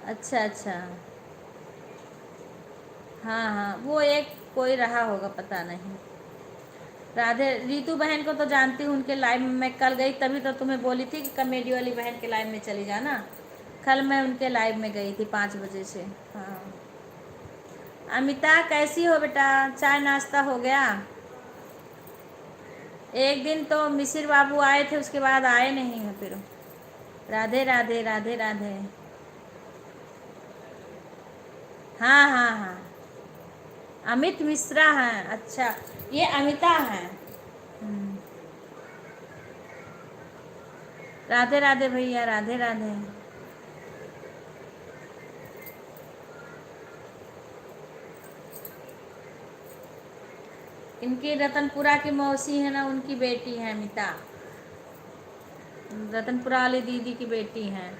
अच्छा अच्छा, हाँ हाँ, वो एक कोई रहा होगा, पता नहीं। राधे रीतू बहन को तो जानती हूँ, उनके लाइव में मैं कल गई, तभी तो तुम्हें बोली थी कि कॉमेडी वाली बहन के लाइव में चली जाना। कल मैं उनके लाइव में गई थी 5 बजे से। हाँ अमिता कैसी हो बेटा? चाय नाश्ता हो गया? एक दिन तो मिसिर बाबू आए थे, उसके बाद आए नहीं हैं फिर। राधे राधे, राधे राधे। हाँ हाँ हाँ, अमित मिश्रा हैं। अच्छा ये अमिता हैं। हम्म, राधे राधे भैया, राधे राधे। इनकी रतनपुरा की मौसी है ना, उनकी बेटी है अमिता। रतनपुरा वाली दीदी की बेटी हैं।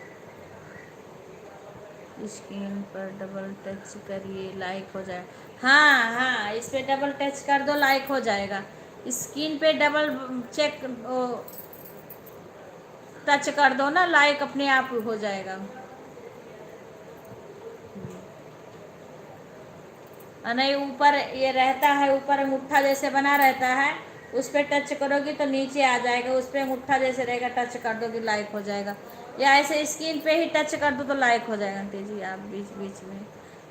स्क्रीन पर डबल टच करिए, लाइक हो जाए। हाँ हाँ, इस पे डबल टच कर दो, लाइक हो जाएगा। स्क्रीन पे डबल चेक टच कर दो ना, लाइक अपने आप हो जाएगा। नहीं, ऊपर ये रहता है, ऊपर अंगूठा जैसे बना रहता है, उस पर टच करोगी तो नीचे आ जाएगा, उस पर अंगूठा जैसे रहेगा, टच कर दोगी लाइक हो जाएगा। या ऐसे स्क्रीन पे ही टच कर दो तो लाइक हो जाएगा। आंटी जी आप बीच बीच में,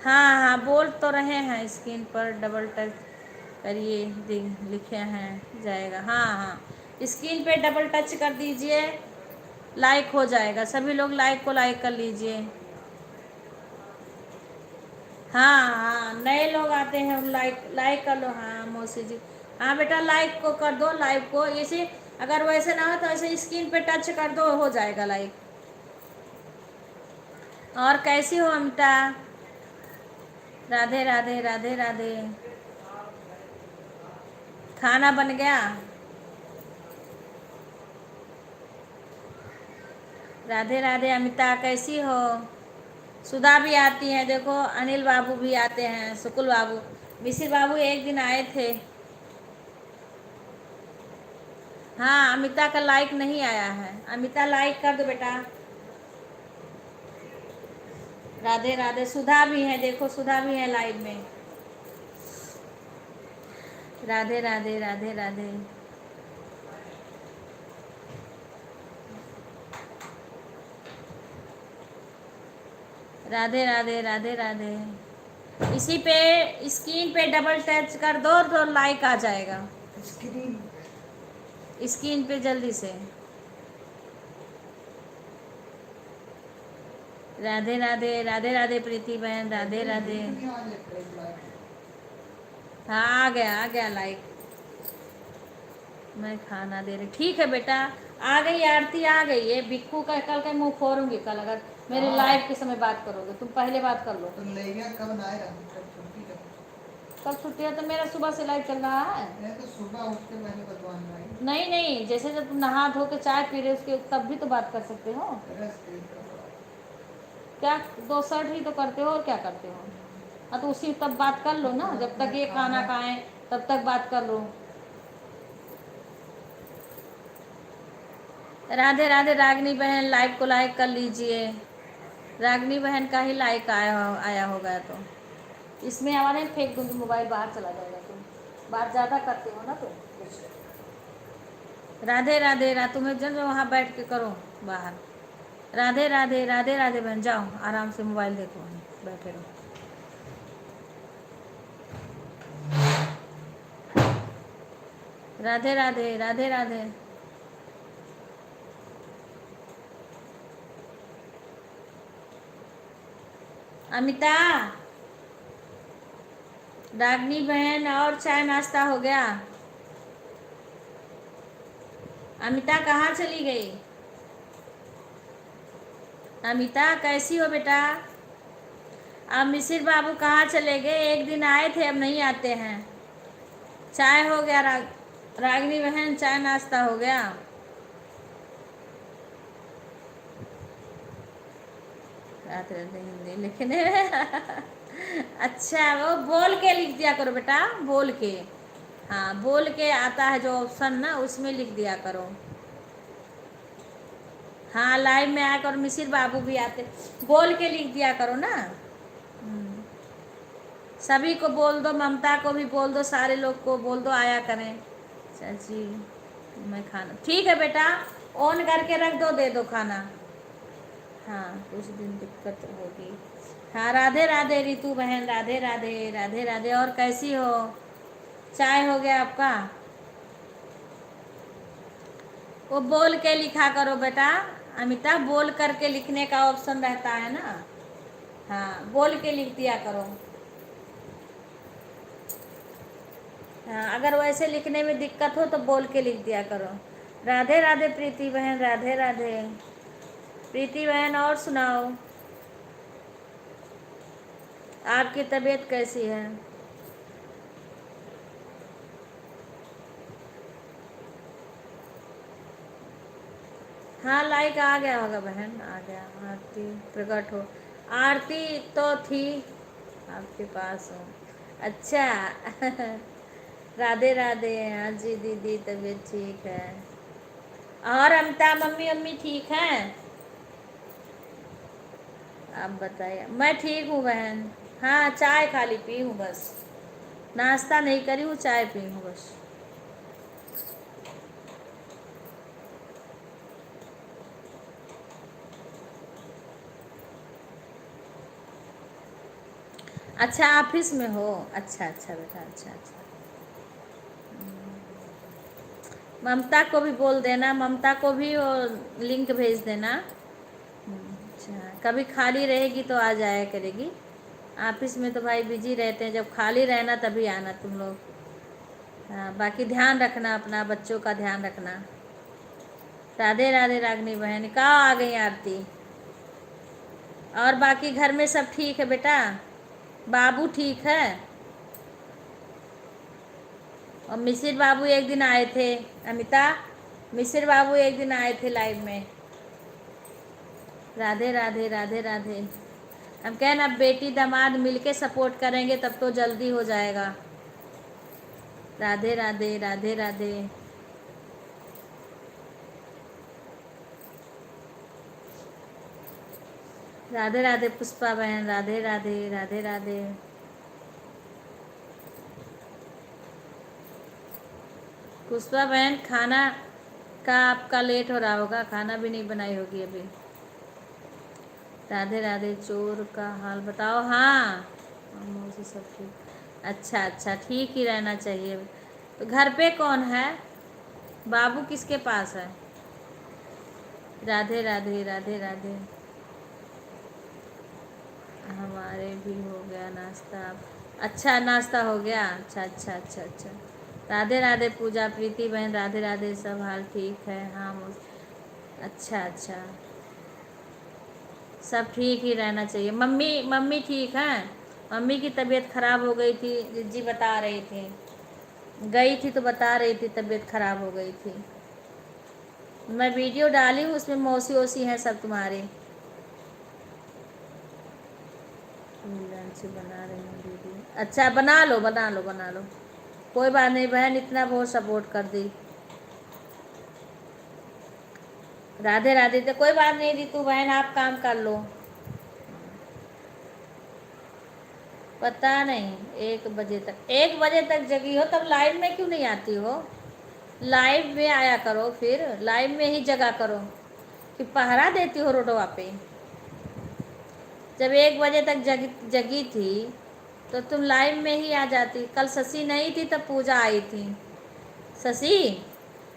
हाँ हाँ बोल तो रहे हैं, स्क्रीन पर डबल टच करिए, लिखे हैं जाएगा। हाँ हाँ, स्क्रीन पे डबल टच कर दीजिए, लाइक हो जाएगा। सभी लोग लाइक को लाइक कर लीजिए। हाँ हाँ, नए लोग आते हैं, लाइक लाइक कर लो। हाँ मौसी जी, हाँ बेटा लाइक को कर दो, लाइव को ऐसे, अगर वैसे ना हो तो ऐसे स्क्रीन पे टच कर दो, हो जाएगा लाइक। और कैसी हो अमिता? राधे राधे राधे राधे। खाना बन गया? राधे राधे अमिता, कैसी हो? सुधा भी आती हैं, देखो अनिल बाबू भी आते हैं, सुकुल बाबू, मिसिर बाबू एक दिन आए थे। हाँ अमिता का लाइक नहीं आया है, अमिता लाइक कर दो बेटा। राधे राधे। सुधा भी है, देखो सुधा भी है लाइव में। राधे राधे राधे राधे। राधे राधे राधे राधे। इसी पे स्क्रीन पे डबल टच कर दो तो लाइक आ जाएगा स्क्रीन पे जल्दी से। राधे राधे राधे राधे प्रीति बहन, राधे राधे। हाँ आ गया लाइक। मैं खाना दे रही, ठीक है बेटा। आ गई आरती, आ गई है। बिक्कू का कल का मुंह फोड़ूंगी कल, अगर मेरे लाइव के समय बात करोगे। तुम पहले बात कर लो। तुम ले गया कब ना आएगा, कल छुट्टी है तो मेरा सुबह से लाइव चल रहा है। तो सुबह उठ के मैंने बतवाना। नहीं नहीं, जैसे जब तुम नहा धो के चाय पी रहे उसके तब भी तो बात कर सकते हो। क्या 2 शर्ट ही तो करते हो और क्या करते हो? हाँ तो उसी तब बात कर लो ना, जब तक ये खाना खाएं तब तक बात कर लो। राधे राधे रागनी बहन, लाइव को लाइक कर लीजिए। रागनी बहन का ही लाइक आया होगा तो इसमें हमारे फेंक दूंगी, मोबाइल बाहर चला जाएगा। तुम बात ज़्यादा करते हो ना तो। राधे राधे तुम्हें जब वहाँ बैठ के करो बाहर। राधे राधे राधे राधे बहन, जाओ आराम से मोबाइल देखो, बैठे रहो। राधे राधे राधे राधे। अमिता, रागनी बहन, और चाय नाश्ता हो गया? अमिता कहाँ चली गई? अमिता कैसी हो बेटा? अब मिसिर बाबू कहाँ चले गए? एक दिन आए थे, अब नहीं आते हैं। चाय हो गया रागनी बहन, चाय नाश्ता हो गया? रात हिंदी लिखने में अच्छा, वो बोल के लिख दिया करो बेटा, बोल के। हाँ बोल के आता है जो ऑप्शन ना, उसमें लिख दिया करो। हाँ लाइव में आकर मिसिर बाबू भी आते, बोल के लिख दिया करो ना। सभी को बोल दो, ममता को भी बोल दो, सारे लोग को बोल दो आया करें। चाची मैं खाना, ठीक है बेटा, ऑन करके रख दो, दे दो खाना। हाँ कुछ दिन दिक्कत होगी। हाँ राधे राधे रितु बहन, राधे राधे राधे राधे। और कैसी हो? चाय हो गया आपका? वो बोल के लिखा करो बेटा, अमिता बोल करके लिखने का ऑप्शन रहता है ना। हाँ बोल के लिख दिया करो। हाँ अगर वैसे लिखने में दिक्कत हो तो बोल के लिख दिया करो। राधे राधे प्रीति बहन, राधे राधे प्रीति बहन। और सुनाओ, आपकी तबीयत कैसी है? हाँ लाइक आ गया होगा बहन, आ गया। आरती प्रकट हो, आरती तो थी आपके पास हो। अच्छा राधे राधे। हाँ जी दीदी, तबीयत ठीक है। और अमता मम्मी मम्मी ठीक हैं? आप बताइए। मैं ठीक हूँ बहन। हाँ चाय खाली पी हूँ बस, नाश्ता नहीं करी हूँ, चाय पी हूँ बस। अच्छा ऑफिस में हो? अच्छा अच्छा बेटा, अच्छा अच्छा। ममता को भी बोल देना, ममता को भी वो लिंक भेज देना। अच्छा कभी खाली रहेगी तो आ जाया करेगी। ऑफिस में तो भाई बिजी रहते हैं, जब खाली रहना तभी आना तुम लोग। हाँ बाकी ध्यान रखना अपना, बच्चों का ध्यान रखना। राधे राधे रागनी बहन, कहाँ आ गई आरती? और बाकी घर में सब ठीक है बेटा? बाबू ठीक है? और मिसिर बाबू एक दिन आए थे, अमिता मिसिर बाबू एक दिन आए थे लाइव में। राधे राधे राधे राधे। हम कहें ना बेटी दामाद मिलके सपोर्ट करेंगे तब तो जल्दी हो जाएगा। राधे राधे राधे राधे। राधे राधे पुष्पा बहन, राधे राधे राधे राधे। पुष्पा बहन खाना का आपका लेट हो रहा होगा, खाना भी नहीं बनाई होगी अभी। राधे राधे। चोर का हाल बताओ। हाँ मुझे सब ठीक। अच्छा अच्छा ठीक ही रहना चाहिए। तो घर पे कौन है? बाबू किसके पास है? राधे राधे राधे राधे। हमारे भी हो गया नाश्ता। अच्छा नाश्ता हो गया, अच्छा अच्छा अच्छा अच्छा। राधे राधे पूजा प्रीति बहन, राधे राधे। सब हाल ठीक है? हाँ अच्छा अच्छा। सब ठीक ही रहना चाहिए। मम्मी मम्मी ठीक है? मम्मी की तबीयत ख़राब हो गई थी, जी बता रही थी। गई थी तो बता रही थी तबीयत ख़राब हो गई थी। मैं वीडियो डाली हूँ, उसमें मौसी वौसी हैं सब तुम्हारे। लंच बना रही हूँ दीदी। अच्छा बना लो बना लो बना लो, कोई बात नहीं बहन, इतना बहुत सपोर्ट कर दी। राधे राधे। तो कोई बात नहीं रितु बहन, आप काम कर लो। पता नहीं 1 बजे तक, 1 बजे तक जगी हो तब लाइव में क्यों नहीं आती हो? लाइव में आया करो, फिर लाइव में ही जगा करो कि पहरा देती हो रोडवा पे। जब 1 बजे तक जगी थी तो तुम लाइव में ही आ जाती। कल शशि नहीं थी तब पूजा आई थी। शशि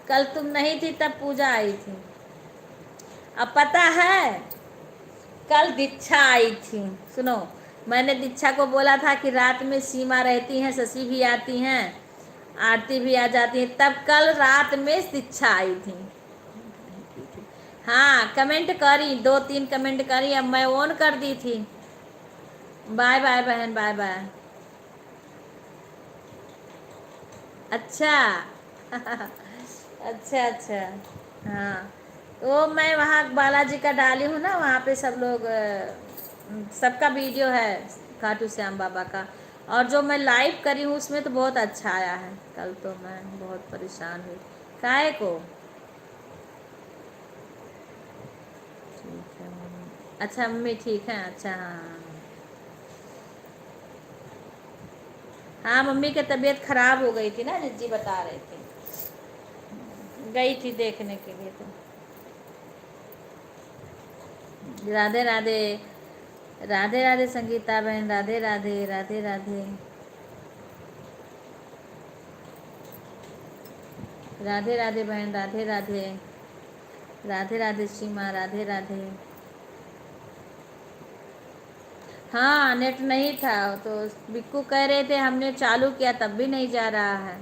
कल तुम नहीं थी तब पूजा आई थी। अब पता है कल दीक्षा आई थी। सुनो, मैंने दीक्षा को बोला था कि रात में सीमा रहती हैं, शशि भी आती हैं, आरती भी आ जाती है, तब कल रात में दीक्षा आई थी। हाँ कमेंट करी, 2-3 कमेंट करी, अब मैं ऑन कर दी थी। बाय बाय बहन, बाय बाय। अच्छा अच्छा अच्छा। हाँ तो मैं वहाँ बालाजी का डाली हूँ ना, वहाँ पे सब लोग सबका वीडियो है खाटू श्याम बाबा का। और जो मैं लाइव करी हूँ उसमें तो बहुत अच्छा आया है। कल तो मैं बहुत परेशान हुई। काहे को? ठीक है अच्छा मम्मी ठीक है, अच्छा हाँ। हाँ मम्मी की तबीयत खराब हो गई थी ना, जिज्जी बता रहे थे। गई थी देखने के लिए तो। राधे राधे राधे राधे संगीता बहन, राधे राधे राधे राधे राधे राधे बहन, राधे राधे राधे राधे सीमा, राधे राधे। हाँ नेट नहीं था तो बिक्कू कह रहे थे, हमने चालू किया तब भी नहीं जा रहा है।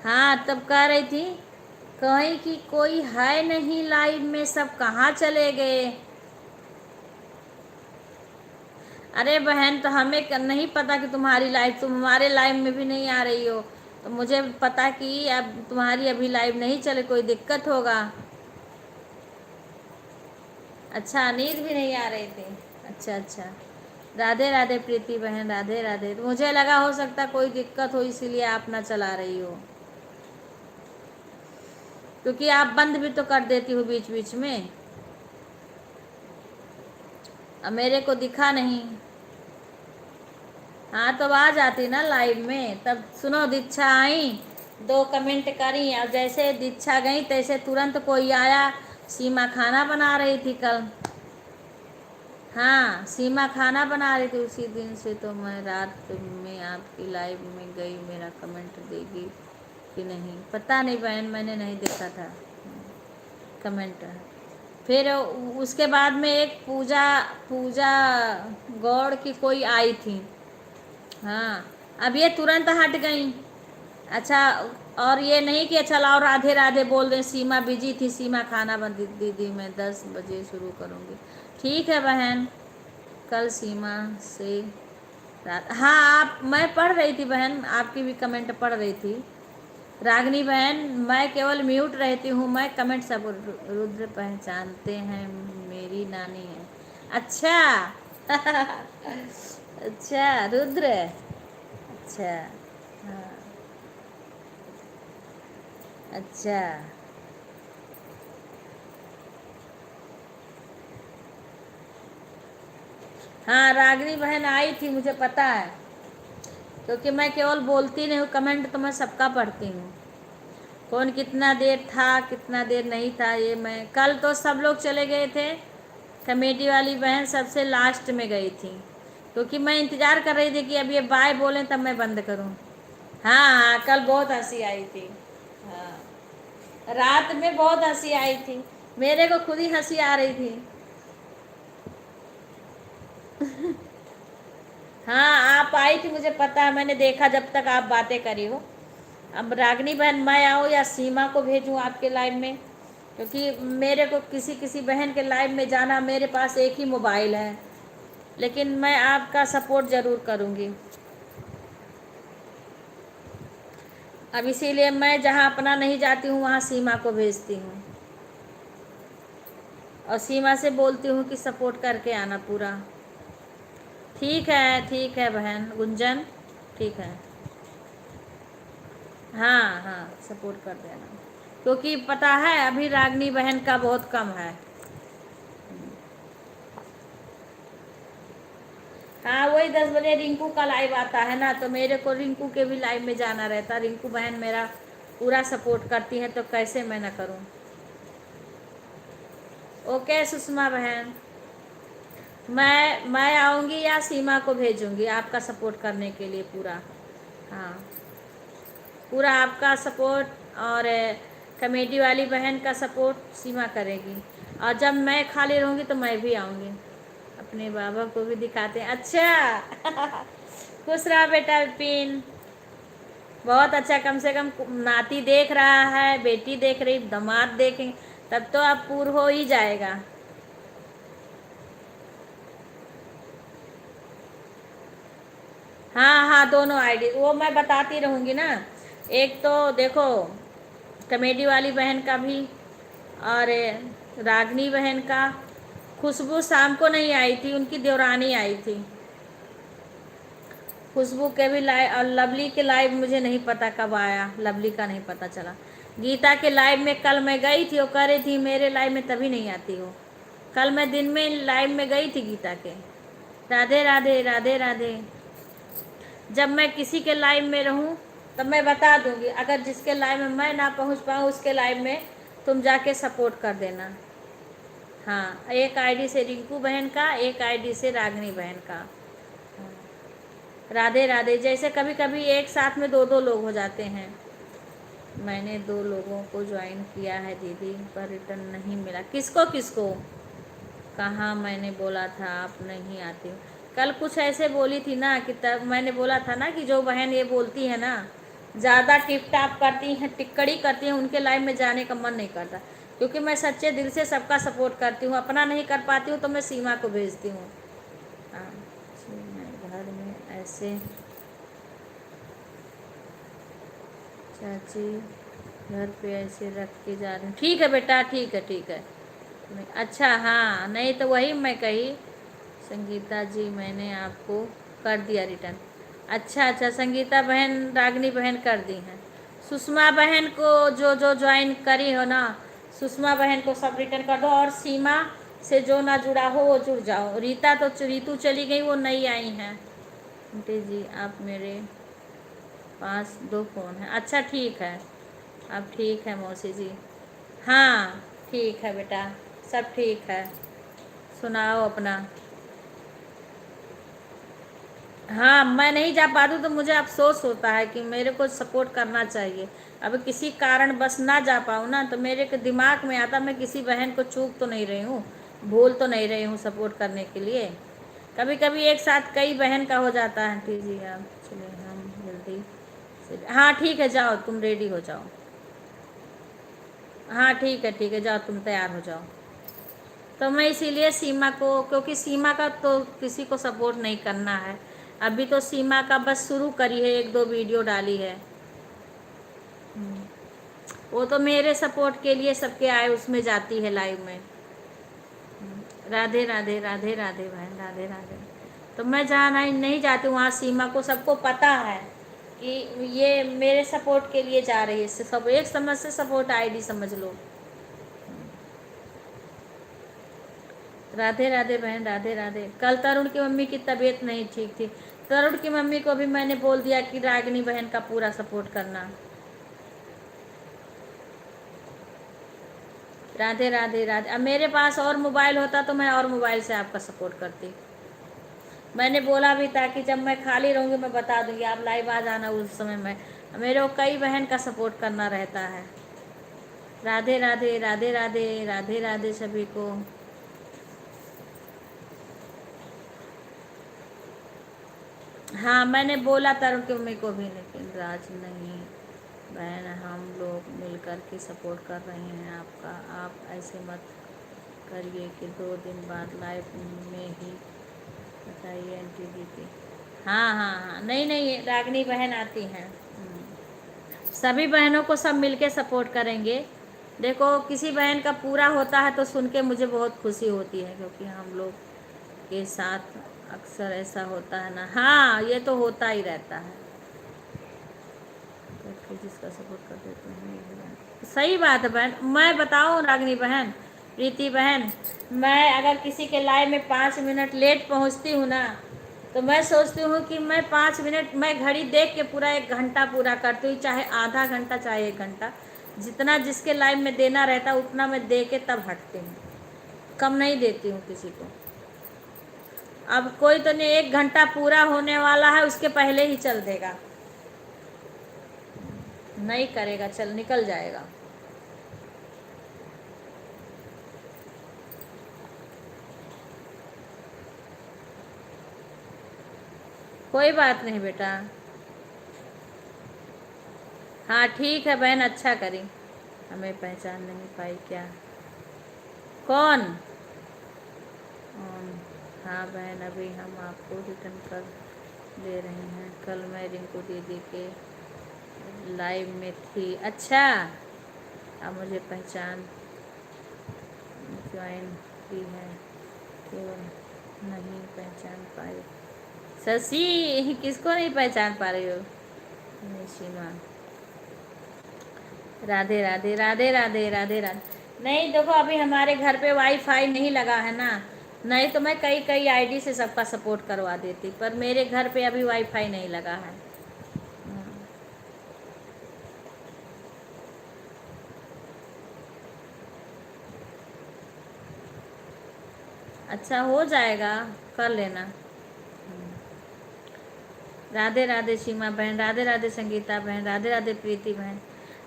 हाँ तब कह रही थी कहीं कि कोई है नहीं लाइव में, सब कहाँ चले गए। अरे बहन तो हमें नहीं पता कि तुम्हारी लाइव, तुम हमारे लाइव में भी नहीं आ रही हो, तो मुझे पता कि अब तुम्हारी अभी लाइव नहीं चले, कोई दिक्कत होगा। अच्छा नींद भी नहीं आ रही थी? अच्छा अच्छा। राधे राधे प्रीति बहन, राधे राधे। तो मुझे लगा हो सकता कोई दिक्कत हो इसीलिए आप ना चला रही हो, क्योंकि आप बंद भी तो कर देती हो बीच बीच में। अब मेरे को दिखा नहीं। हाँ तो आ जाती ना लाइव में, तब सुनो दीक्षा आई, 2 कमेंट करी, और जैसे दीक्षा गई तैसे तुरंत कोई आया। सीमा खाना बना रही थी कल। हाँ सीमा खाना बना रही थी उसी दिन से, तो मैं रात में आपकी लाइव में गई, मेरा कमेंट देगी कि नहीं पता नहीं बहन, मैंने नहीं देखा था कमेंट। फिर उसके बाद में एक पूजा पूजा गौड़ की कोई आई थी। हाँ अब ये तुरंत हट गई। अच्छा, और ये नहीं कि अच्छा लाओ राधे राधे बोल दें, सीमा बिजी थी, सीमा खाना बन दीदी मैं 10 बजे शुरू करूँगी। ठीक है बहन, कल सीमा से रात। हाँ आप, मैं पढ़ रही थी बहन, आपकी भी कमेंट पढ़ रही थी रागनी बहन। मैं केवल म्यूट रहती हूँ, मैं कमेंट सब रुद्र पहचानते हैं, मेरी नानी है। अच्छा अच्छा रुद्र, अच्छा हाँ अच्छा। हाँ रागनी बहन आई थी, मुझे पता है, क्योंकि मैं केवल बोलती नहीं हूँ, कमेंट तो मैं सबका पढ़ती हूँ। कौन कितना देर था कितना देर नहीं था ये मैं, कल तो सब लोग चले गए थे, कमेटी वाली बहन सबसे लास्ट में गई थी, क्योंकि मैं इंतज़ार कर रही थी कि अब ये बाय बोलें तब मैं बंद करूँ। हाँ हाँ कल बहुत हंसी आई थी। हाँ रात में बहुत हंसी आई थी, मेरे को खुद ही हंसी आ रही थी। हाँ आप आई थी मुझे पता है, मैंने देखा जब तक आप बातें करी हो। अब रागनी बहन मैं आऊँ या सीमा को भेजूँ आपके लाइव में, क्योंकि मेरे को किसी किसी बहन के लाइव में जाना, मेरे पास एक ही मोबाइल है, लेकिन मैं आपका सपोर्ट ज़रूर करूँगी। अब इसीलिए मैं जहाँ अपना नहीं जाती हूँ वहाँ सीमा को भेजती हूँ, और सीमा से बोलती हूँ कि सपोर्ट करके आना पूरा। ठीक है बहन गुंजन, ठीक है। हाँ हाँ सपोर्ट कर देना, क्योंकि पता है अभी रागनी बहन का बहुत कम है। हाँ वही 10 बजे रिंकू का लाइव आता है ना, तो मेरे को रिंकू के भी लाइव में जाना रहता। रिंकू बहन मेरा पूरा सपोर्ट करती है, तो कैसे मैं ना करूँ। ओके सुषमा बहन, मैं आऊँगी या सीमा को भेजूँगी आपका सपोर्ट करने के लिए पूरा। हाँ पूरा आपका सपोर्ट, और कमेटी वाली बहन का सपोर्ट सीमा करेगी, और जब मैं खाली रहूँगी तो मैं भी आऊँगी। अपने बाबा को भी दिखाते हैं। अच्छा खुश रहा बेटा विपिन, बहुत अच्छा, कम से कम नाती देख रहा है, बेटी देख रही, दामाद देखें, तब तो अब पूरा हो ही जाएगा। हाँ हाँ दोनों आईडी वो मैं बताती रहूँगी ना। एक तो देखो कमेडी वाली बहन का भी, और रागनी बहन का। खुशबू शाम को नहीं आई थी, उनकी देवरानी आई थी। खुशबू के भी लाइव, और लवली के लाइव मुझे नहीं पता कब आया, लवली का नहीं पता चला। गीता के लाइव में कल मैं गई थी, वो कह रही थी मेरे लाइव में तभी नहीं आती हो। कल मैं दिन में लाइव में गई थी गीता के। राधे राधे राधे राधे। जब मैं किसी के लाइव में रहूं तब मैं बता दूंगी, अगर जिसके लाइव में मैं ना पहुंच पाऊँ उसके लाइव में तुम जाके सपोर्ट कर देना। हाँ एक आईडी से रिंकू बहन का, एक आईडी से रागनी बहन का। राधे राधे। जैसे कभी कभी एक साथ में 2-2 लोग हो जाते हैं। मैंने 2 लोगों को ज्वाइन किया है दीदी, पर रिटर्न नहीं मिला। किसको किसको? कहाँ मैंने बोला था आप नहीं आती हो? कल कुछ ऐसे बोली थी ना, कि तब मैंने बोला था ना कि जो बहन ये बोलती है ना, ज़्यादा टिप टाप करती हैं, टिक्कड़ी करती हैं, उनके लाइफ में जाने का मन नहीं करता, क्योंकि मैं सच्चे दिल से सबका सपोर्ट करती हूँ। अपना नहीं कर पाती हूँ तो मैं सीमा को भेजती हूँ। हाँ मैं घर में ऐसे चाची घर पे ऐसे रख के जा रही हूँ। ठीक है बेटा, ठीक है ठीक है। अच्छा हाँ नहीं तो वही मैं कही, संगीता जी मैंने आपको कर दिया रिटर्न। अच्छा अच्छा, संगीता बहन रागनी बहन कर दी हैं। सुषमा बहन को जो जो ज्वाइन करी हो ना, सुषमा बहन को सब रिटर्न कर दो, और सीमा से जो ना जुड़ा हो वो जुड़ जाओ। रीता तो रीतू चली गई, वो नई आई हैं। आंटी जी आप मेरे पास 2 फ़ोन हैं। अच्छा ठीक है, अब ठीक है मौसी जी। हाँ ठीक है बेटा, सब ठीक है, सुनाओ अपना। हाँ मैं नहीं जा पाती तो मुझे अफसोस होता है कि मेरे को सपोर्ट करना चाहिए। अब किसी कारण बस ना जा पाऊँ ना, तो मेरे के दिमाग में आता मैं किसी बहन को चूक तो नहीं रही हूँ, भूल तो नहीं रही हूँ सपोर्ट करने के लिए। कभी कभी एक साथ कई बहन का हो जाता है। आंटी जी आप चले, हम जल्दी से, हाँ ठीक है जाओ, तुम रेडी हो जाओ। हाँ ठीक है जाओ, तुम तैयार हो जाओ। तो मैं इसीलिए सीमा को, क्योंकि सीमा का तो किसी को सपोर्ट नहीं करना है। अभी तो सीमा का बस शुरू करी है, 1-2 वीडियो डाली है। वो तो मेरे सपोर्ट के लिए सबके आए उसमें जाती है लाइव में। राधे राधे राधे राधे बहन, राधे राधे। तो मैं जहाँ नहीं जाती वहाँ सीमा को सबको पता है कि ये मेरे सपोर्ट के लिए जा रही है। सब एक समझ से सपोर्ट आईडी समझ लो। राधे राधे बहन, राधे राधे। कल तरुण की मम्मी की तबीयत नहीं ठीक थी, तरुण की मम्मी को भी मैंने बोल दिया कि रागिनी बहन का पूरा सपोर्ट करना। राधे राधे राधे। अब मेरे पास और मोबाइल होता तो मैं और मोबाइल से आपका सपोर्ट करती। मैंने बोला भी था कि जब मैं खाली रहूँगी मैं बता दूँगी, आप लाइव आ जाना उस समय में। मेरे को कई बहन का सपोर्ट करना रहता है। राधे राधे राधे राधे राधे राधे सभी को। हाँ मैंने बोला तरुण की मम्मी को भी, लेकिन राज नहीं बहन, हम लोग मिलकर के सपोर्ट कर रहे हैं आपका। आप ऐसे मत करिए कि 2 दिन बाद लाइव में ही बताइए आंटी जी की। हाँ हाँ हाँ, नहीं नहीं रागनी बहन आती हैं। सभी बहनों को सब मिलके सपोर्ट करेंगे। देखो किसी बहन का पूरा होता है तो सुन के मुझे बहुत खुशी होती है, क्योंकि हम लोग के साथ अक्सर ऐसा होता है ना। हाँ ये तो होता ही रहता है, तो जिसका सपोर्ट कर देते हैं। सही बात है बहन। मैं बताऊँ रागनी बहन, प्रीति बहन, मैं अगर किसी के लाइव में 5 मिनट लेट पहुंचती हूँ ना, तो मैं सोचती हूँ कि मैं 5 मिनट, मैं घड़ी देख के पूरा 1 घंटा पूरा करती हूँ, चाहे आधा घंटा चाहे 1 घंटा, जितना जिसके लाइव में देना रहता उतना मैं दे के तब हटती हूँ, कम नहीं देती हूँ किसी को। अब कोई तो नहीं, 1 घंटा पूरा होने वाला है उसके पहले ही चल देगा, नहीं करेगा, चल निकल जाएगा। कोई बात नहीं बेटा। हाँ ठीक है बहन, अच्छा करी। हमें पहचान नहीं पाई क्या? कौन? हाँ बहन अभी हम आपको रिटर्न कर दे रहे हैं। कल मैं रिंकू दीदी के लाइव में थी। अच्छा, अब मुझे पहचान ज्वाइन की है, केवल नहीं पहचान पाई। शशि किसको नहीं पहचान पा रही हो? सीमा, राधे राधे राधे राधे राधे राधे। नहीं देखो अभी हमारे घर पे वाईफाई नहीं लगा है ना, नहीं तो मैं कई कई आईडी से सबका सपोर्ट करवा देती, पर मेरे घर पे अभी वाईफाई नहीं लगा है। अच्छा हो जाएगा, कर लेना। राधे राधे सीमा बहन, राधे राधे संगीता बहन, राधे राधे प्रीति बहन।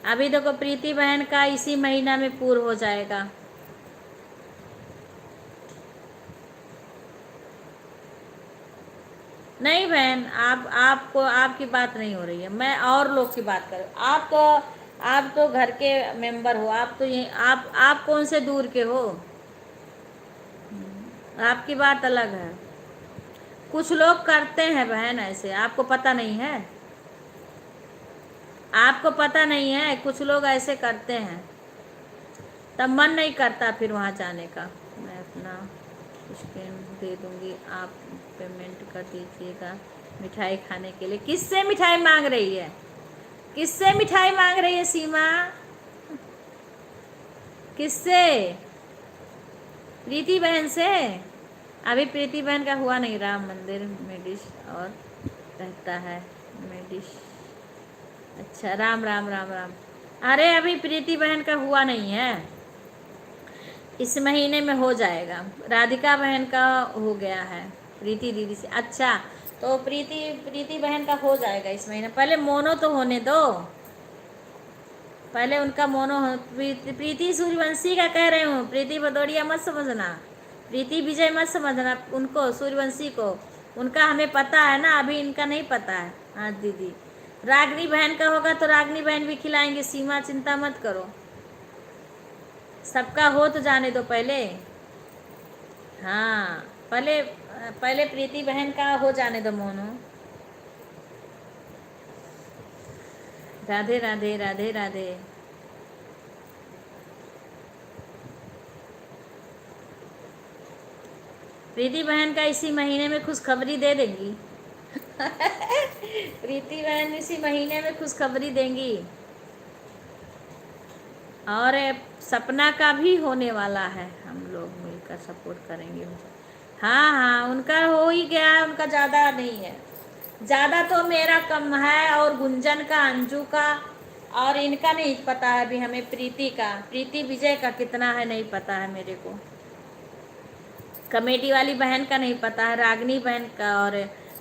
अभी देखो प्रीति बहन का इसी महीना में पूर्ण हो जाएगा। नहीं बहन, आपको आपकी बात नहीं हो रही है, मैं और लोग की बात कर। आप तो घर के मेंबर हो, आप तो ये आप कौन से दूर के हो? आपकी बात अलग है। कुछ लोग करते हैं बहन ऐसे, आपको पता नहीं है? आपको पता नहीं है, कुछ लोग ऐसे करते हैं, तब मन नहीं करता फिर वहाँ जाने का। मैं अपना स्कैन दे दूँगी, आप पेमेंट कर दीजिएगा मिठाई खाने के लिए। किससे मिठाई मांग रही है? किससे मिठाई मांग रही है सीमा? किससे? प्रीति बहन से? अभी प्रीति बहन का हुआ नहीं, राम मंदिर में डिश और रहता है में डिश। अच्छा, राम राम राम राम। अरे अभी प्रीति बहन का हुआ नहीं है, इस महीने में हो जाएगा। राधिका बहन का हो गया है प्रीति दीदी से। अच्छा, तो प्रीति बहन का हो जाएगा इस महीने। पहले मोनो तो होने दो, पहले उनका मोनो हो। प्रीति सूर्यवंशी का कह रही हूँ, प्रीति भदौड़िया मत समझना, प्रीति विजय मत समझना उनको, सूर्यवंशी को। उनका हमें पता है ना, अभी इनका नहीं पता है। हाँ दीदी, रागनी बहन का होगा तो रागनी बहन भी खिलाएंगे, सीमा चिंता मत करो। सबका हो तो जाने दो पहले। हाँ, पहले पहले प्रीति बहन का हो जाने दो मोनो। राधे राधे राधे राधे। प्रीति बहन का इसी महीने में खुशखबरी दे देंगी। प्रीति बहन इसी महीने में खुशखबरी देंगी। और सपना का भी होने वाला है, हम लोग मिलकर सपोर्ट करेंगे उनको। हाँ हाँ, उनका हो ही गया है, उनका ज़्यादा नहीं है। ज़्यादा तो मेरा कम है, और गुंजन का, अंजू का, और इनका नहीं पता है अभी हमें। प्रीति विजय का कितना है नहीं पता है मेरे को। कमेडी वाली बहन का नहीं पता है, रागनी बहन का। और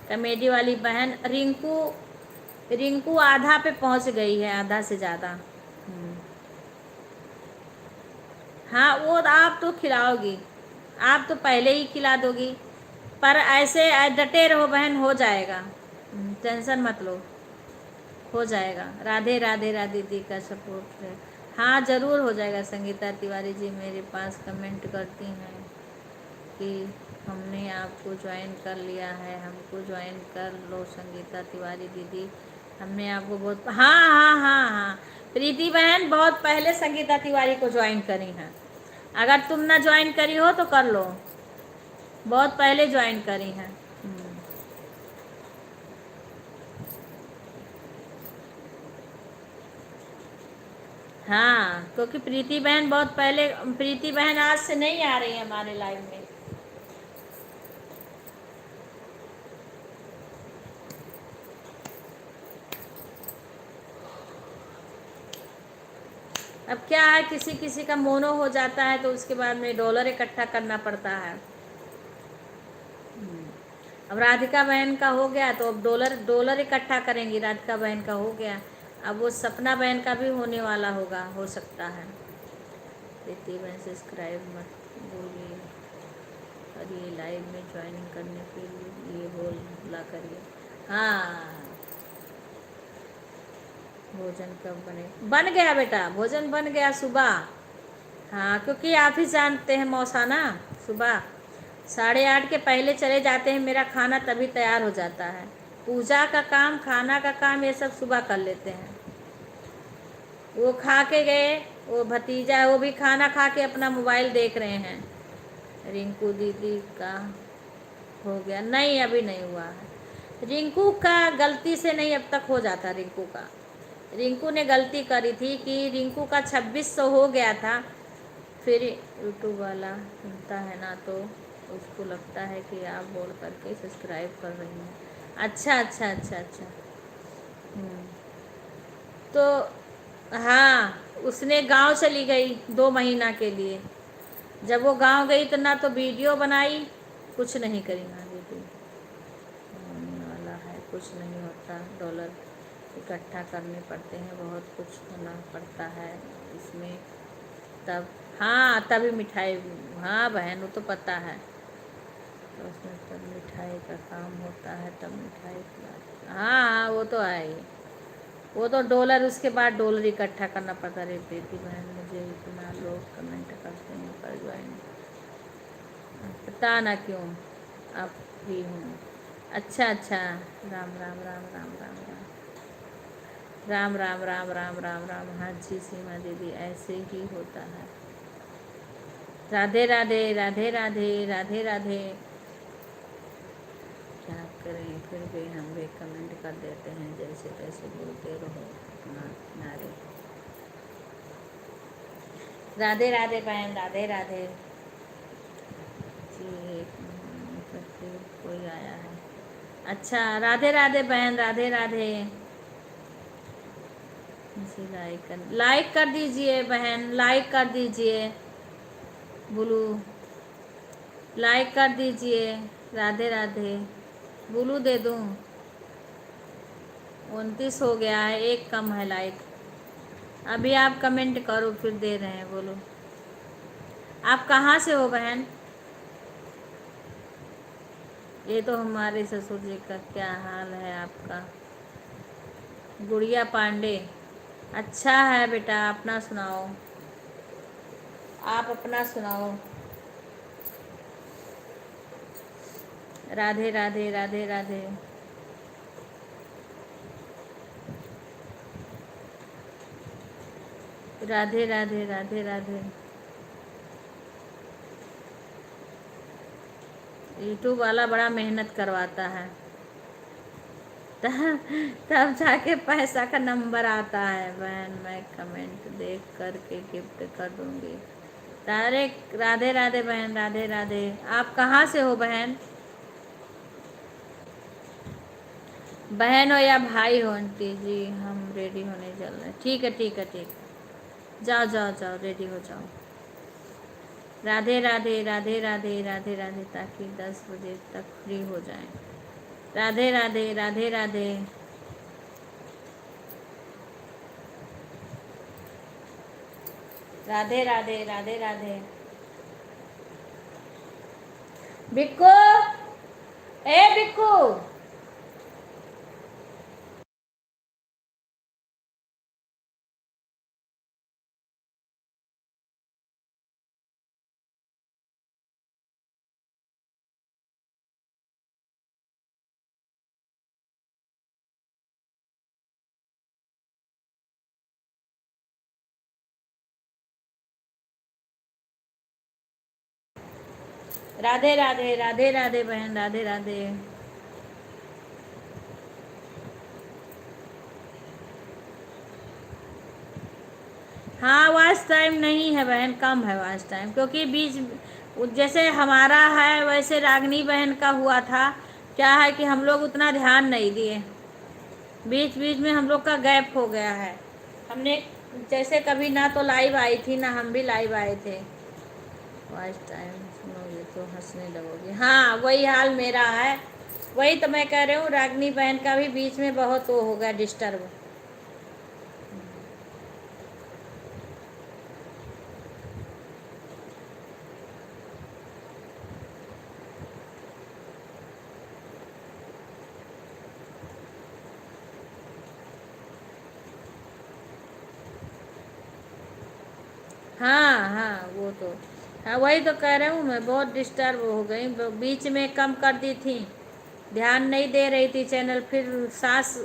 कमेडी वाली बहन रिंकू आधा पे पहुंच गई है, आधा से ज़्यादा। हाँ, वो आप तो खिलाओगी, आप तो पहले ही खिला दोगी। पर ऐसे डटे रहो बहन, हो जाएगा, टेंशन मत लो, हो जाएगा। राधे राधे राधे दी का सपोर्ट है। हाँ ज़रूर हो जाएगा। संगीता तिवारी जी मेरे पास कमेंट करती हैं कि हमने आपको ज्वाइन कर लिया है, हमको ज्वाइन कर लो संगीता तिवारी दीदी, हमने आपको बहुत। हाँ हाँ हाँ हाँ, प्रीति बहन बहुत पहले संगीता तिवारी को ज्वाइन करी हैं। अगर तुम ना ज्वाइन करी हो तो कर लो, बहुत पहले ज्वाइन करी हैं। हाँ, क्योंकि प्रीति बहन बहुत पहले, प्रीति बहन आज से नहीं आ रही है हमारे लाइव में। अब क्या है, किसी किसी का मोनो हो जाता है तो उसके बाद में डॉलर इकट्ठा करना पड़ता है। अब राधिका बहन का हो गया तो अब डॉलर इकट्ठा करेंगी। राधिका बहन का हो गया, अब वो सपना बहन का भी होने वाला होगा, हो सकता है। प्रीति बहन सब्सक्राइब मत बोलिए, करिए लाइव में ज्वाइनिंग करने के लिए बोला करिए। हाँ, भोजन कब बन गया बेटा, भोजन बन गया सुबह। हाँ, क्योंकि आप ही जानते हैं मौसा ना, सुबह 8:30 के पहले चले जाते हैं, मेरा खाना तभी तैयार हो जाता है। पूजा का काम, खाना का काम, ये सब सुबह कर लेते हैं। वो खा के गए, वो भतीजा, वो भी खाना खा के अपना मोबाइल देख रहे हैं। रिंकू दीदी का हो गया? नहीं, अभी नहीं हुआ है। रिंकू का गलती से नहीं, अब तक हो जाता रिंकू का। रिंकू ने गलती करी थी कि रिंकू का 2600 हो गया था, फिर यूट्यूब वाला सुनता है ना तो उसको लगता है कि आप बोल करके सब्सक्राइब कर रही हैं। अच्छा अच्छा अच्छा अच्छा। तो हाँ, उसने गांव चली गई 2 महीना के लिए। जब वो गांव गई तो ना तो वीडियो बनाई, कुछ नहीं करी। ना दीदी होने वाला है, कुछ नहीं होता, डॉलर इकट्ठा करने पड़ते हैं, बहुत कुछ होना पड़ता है इसमें, तब। हाँ, तभी मिठाई। हाँ बहन, वो तो पता है, तो उसमें तब मिठाई का काम होता है, तब मिठाई खिलाते। हाँ हाँ, वो तो है ही, वो तो डॉलर, उसके बाद डॉलर इकट्ठा करना पड़ता। रे बेटी बहन, मुझे इतना लोग कमेंट करते हैं पर ज्वाइन, पता ना क्यों, अब भी हूँ। अच्छा अच्छा, राम राम राम राम राम राम राम राम राम राम राम राम। हाँ जी सीमा दीदी, ऐसे ही होता है। राधे राधे राधे राधे राधे राधे। क्या करें, फिर भी हम भी कमेंट कर देते हैं, जैसे तैसे बोलते रहो अपना किनारे। राधे राधे बहन, राधे राधे जी। एक करके कोई आया है। अच्छा, राधे राधे बहन, राधे राधे जी। लाइक कर दीजिए बहन, लाइक कर दीजिए। बुलू लाइक कर दीजिए। राधे राधे। बुलू दे दूं? 29 हो गया है, एक कम है लाइक। अभी आप कमेंट करो, फिर दे रहे हैं। बोलो, आप कहाँ से हो बहन? ये तो हमारे ससुर जी का क्या हाल है आपका। गुड़िया पांडे, अच्छा है बेटा, अपना सुनाओ। आप अपना सुनाओ। राधे राधे राधे राधे। राधे राधे राधे राधे। यूट्यूब वाला बड़ा मेहनत करवाता है, तब तब जाके पैसा का नंबर आता है। बहन, मैं कमेंट देख करके गिफ्ट कर दूंगी। राधे राधे राधे बहन, राधे राधे। आप कहाँ से हो बहन? बहन हो या भाई हो? आंटी जी, हम रेडी होने चल रहे हैं। ठीक है ठीक है ठीक है, जाओ जाओ जाओ, रेडी हो जाओ। राधे राधे राधे राधे राधे राधे, ताकि 10 बजे तक फ्री हो जाएं। राधे राधे राधे राधे। राधे राधे राधे राधे। बिक्कू, ए बिक्कू। राधे राधे राधे राधे बहन, राधे राधे। हाँ, वॉच टाइम नहीं है बहन, कम है वॉच टाइम, क्योंकि बीच जैसे हमारा है वैसे रागनी बहन का हुआ था। क्या है कि हम लोग उतना ध्यान नहीं दिए, बीच बीच में हम लोग का गैप हो गया है। हमने जैसे कभी ना तो लाइव आई थी, ना हम भी लाइव आए थे। वॉच टाइम सुनोगे तो हंसने लगोगे। हाँ, वही हाल मेरा है। वही तो मैं कह रही हूँ, रागनी बहन का भी बीच में बहुत वो हो गया डिस्टर्ब। हाँ हाँ, वो तो। हाँ, वही तो कह रही हूँ मैं, बहुत डिस्टर्ब हो गई। बीच में कम कर दी थी, ध्यान नहीं दे रही थी चैनल। फिर सास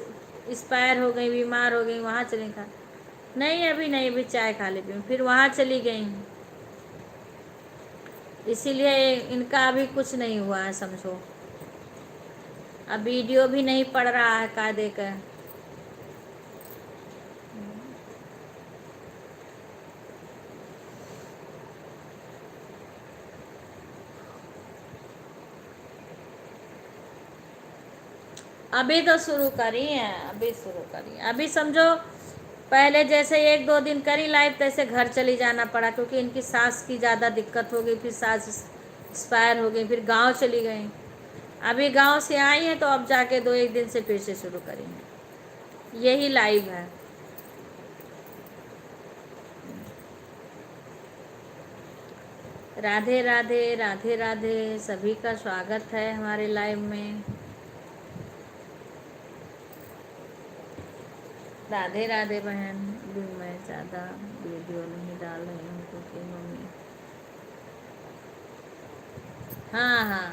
एक्सपायर हो गई, बीमार हो गई, वहाँ चली गई। नहीं अभी नहीं, अभी चाय खा लेती हूँ, फिर वहाँ चली गई। इसीलिए इनका अभी कुछ नहीं हुआ है समझो। अब वीडियो भी नहीं पड़ रहा है कायदे का। अभी तो शुरू करी है, अभी शुरू करी है। अभी समझो, पहले जैसे 1-2 दिन करी लाइव, तैसे घर चली जाना पड़ा, क्योंकि इनकी सास की ज़्यादा दिक्कत हो गई। फिर सास एक्सपायर हो गई, फिर गांव चली गई। अभी गांव से आई हैं, तो अब जाके 2-1 दिन से फिर से शुरू करी है। यही लाइव है। राधे राधे राधे राधे, सभी का स्वागत है हमारे लाइव में। राधे राधे बहन। भी मैं ज़्यादा वीडियो नहीं डाल रही हूँ, क्योंकि मम्मी। हाँ हाँ हाँ,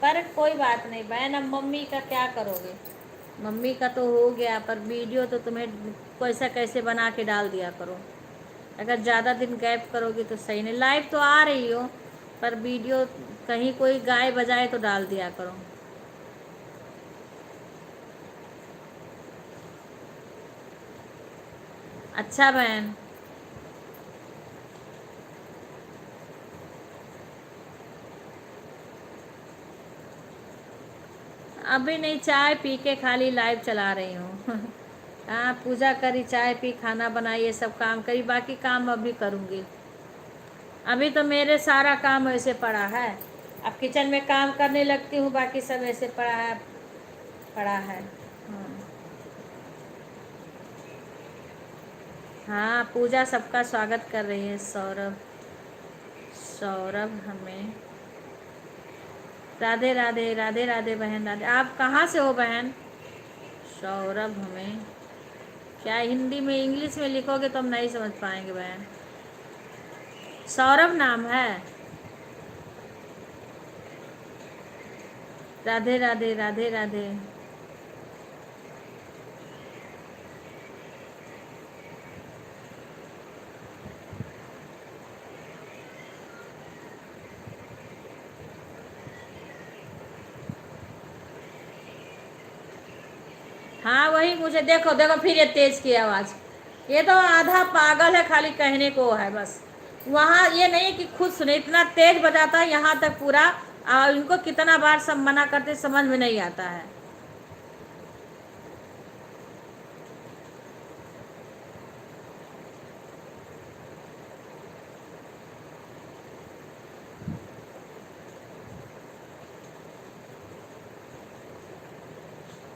पर कोई बात नहीं बहन, अब मम्मी का क्या करोगे। मम्मी का तो हो गया, पर वीडियो तो तुम्हें कैसा कैसे बना के डाल दिया करो। अगर ज़्यादा दिन गैप करोगे तो सही नहीं। लाइव तो आ रही हो पर वीडियो कहीं कोई गाय बजाए तो डाल दिया करो। अच्छा बहन, अभी नहीं, चाय पी के खाली लाइव चला रही हूँ। हाँ, पूजा करी, चाय पी, खाना बनाई, ये सब काम करी, बाकी काम अभी करूँगी। अभी तो मेरे सारा काम ऐसे पड़ा है। अब किचन में काम करने लगती हूँ, बाकी सब ऐसे पड़ा है, पड़ा है। हाँ हाँ, पूजा सबका स्वागत कर रही है। सौरभ, सौरभ हमें राधे राधे, राधे राधे बहन, राधे। आप कहाँ से हो बहन? सौरभ हमें, क्या हिंदी में इंग्लिश में लिखोगे तो हम नहीं समझ पाएंगे बहन। सौरभ नाम है। राधे राधे, राधे राधे। हाँ वही, मुझे देखो देखो फिर ये तेज की आवाज़। ये तो आधा पागल है, खाली कहने को है बस। वहाँ ये नहीं कि खुद सुने, इतना तेज बजाता है यहाँ तक पूरा। इनको कितना बार सब मना करते, समझ में नहीं आता है।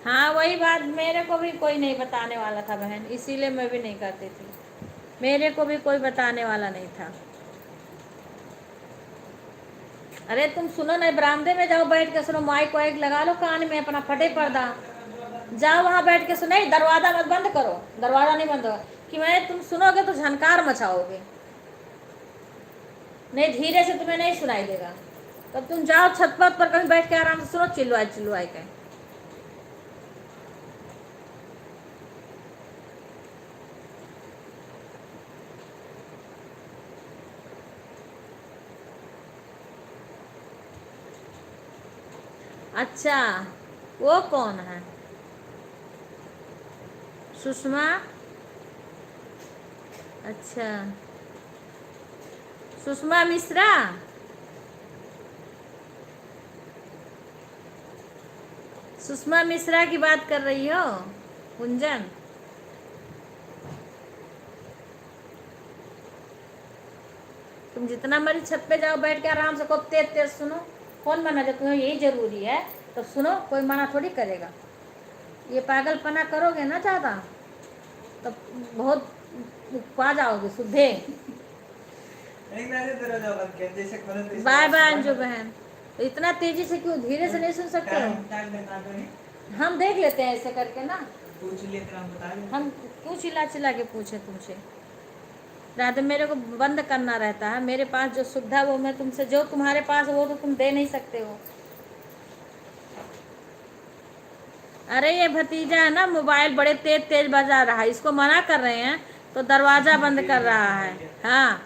हाँ वही बात, मेरे को भी कोई नहीं बताने वाला था बहन, इसीलिए मैं भी नहीं करती थी। मेरे को भी कोई बताने वाला नहीं था। अरे तुम सुनो ना, बरामदे में जाओ, बैठ के सुनो, माइक वाइक लगा लो कान में अपना, फटे पर्दा, जाओ वहाँ बैठ के सुनो। दरवाज़ा मत बंद करो, दरवाज़ा नहीं बंद होगा कि मैं, तुम सुनोगे तो झनकार मचाओगे, नहीं धीरे से तुम्हें नहीं सुनाई देगा। तब तुम जाओ छत पर कहीं बैठ के आराम से सुनो, चिल्लाए चिल्लाए के। अच्छा, वो कौन है? सुषमा? अच्छा, सुषमा मिश्रा। सुषमा मिश्रा की बात कर रही हो कुंजन? तुम जितना मर्जी छत पे जाओ, बैठ के आराम से, खूब तेज तेज सुनो। कौन मना, जब तुम्हें यही जरूरी है तो सुनो, कोई मना थोड़ी करेगा। ये पागलपना करोगे ना ज़्यादा तो बहुत पा जाओगे सुधे। बाय बाय अंजू बहन। तो इतना तेजी से क्यों, धीरे से नहीं सुन सकते हो? हम देख लेते हैं ऐसे करके ना। हम क्यों चिल्ला चिल्ला के पूछे तुमसे? रात में मेरे को बंद करना रहता है, मेरे पास जो सुविधा वो मैं तुमसे, जो तुम्हारे पास वो तो तुम दे नहीं सकते हो। अरे ये भतीजा है ना, मोबाइल बड़े तेज तेज बजा रहा है, इसको मना कर रहे हैं तो दरवाज़ा बंद कर रहा है। हाँ,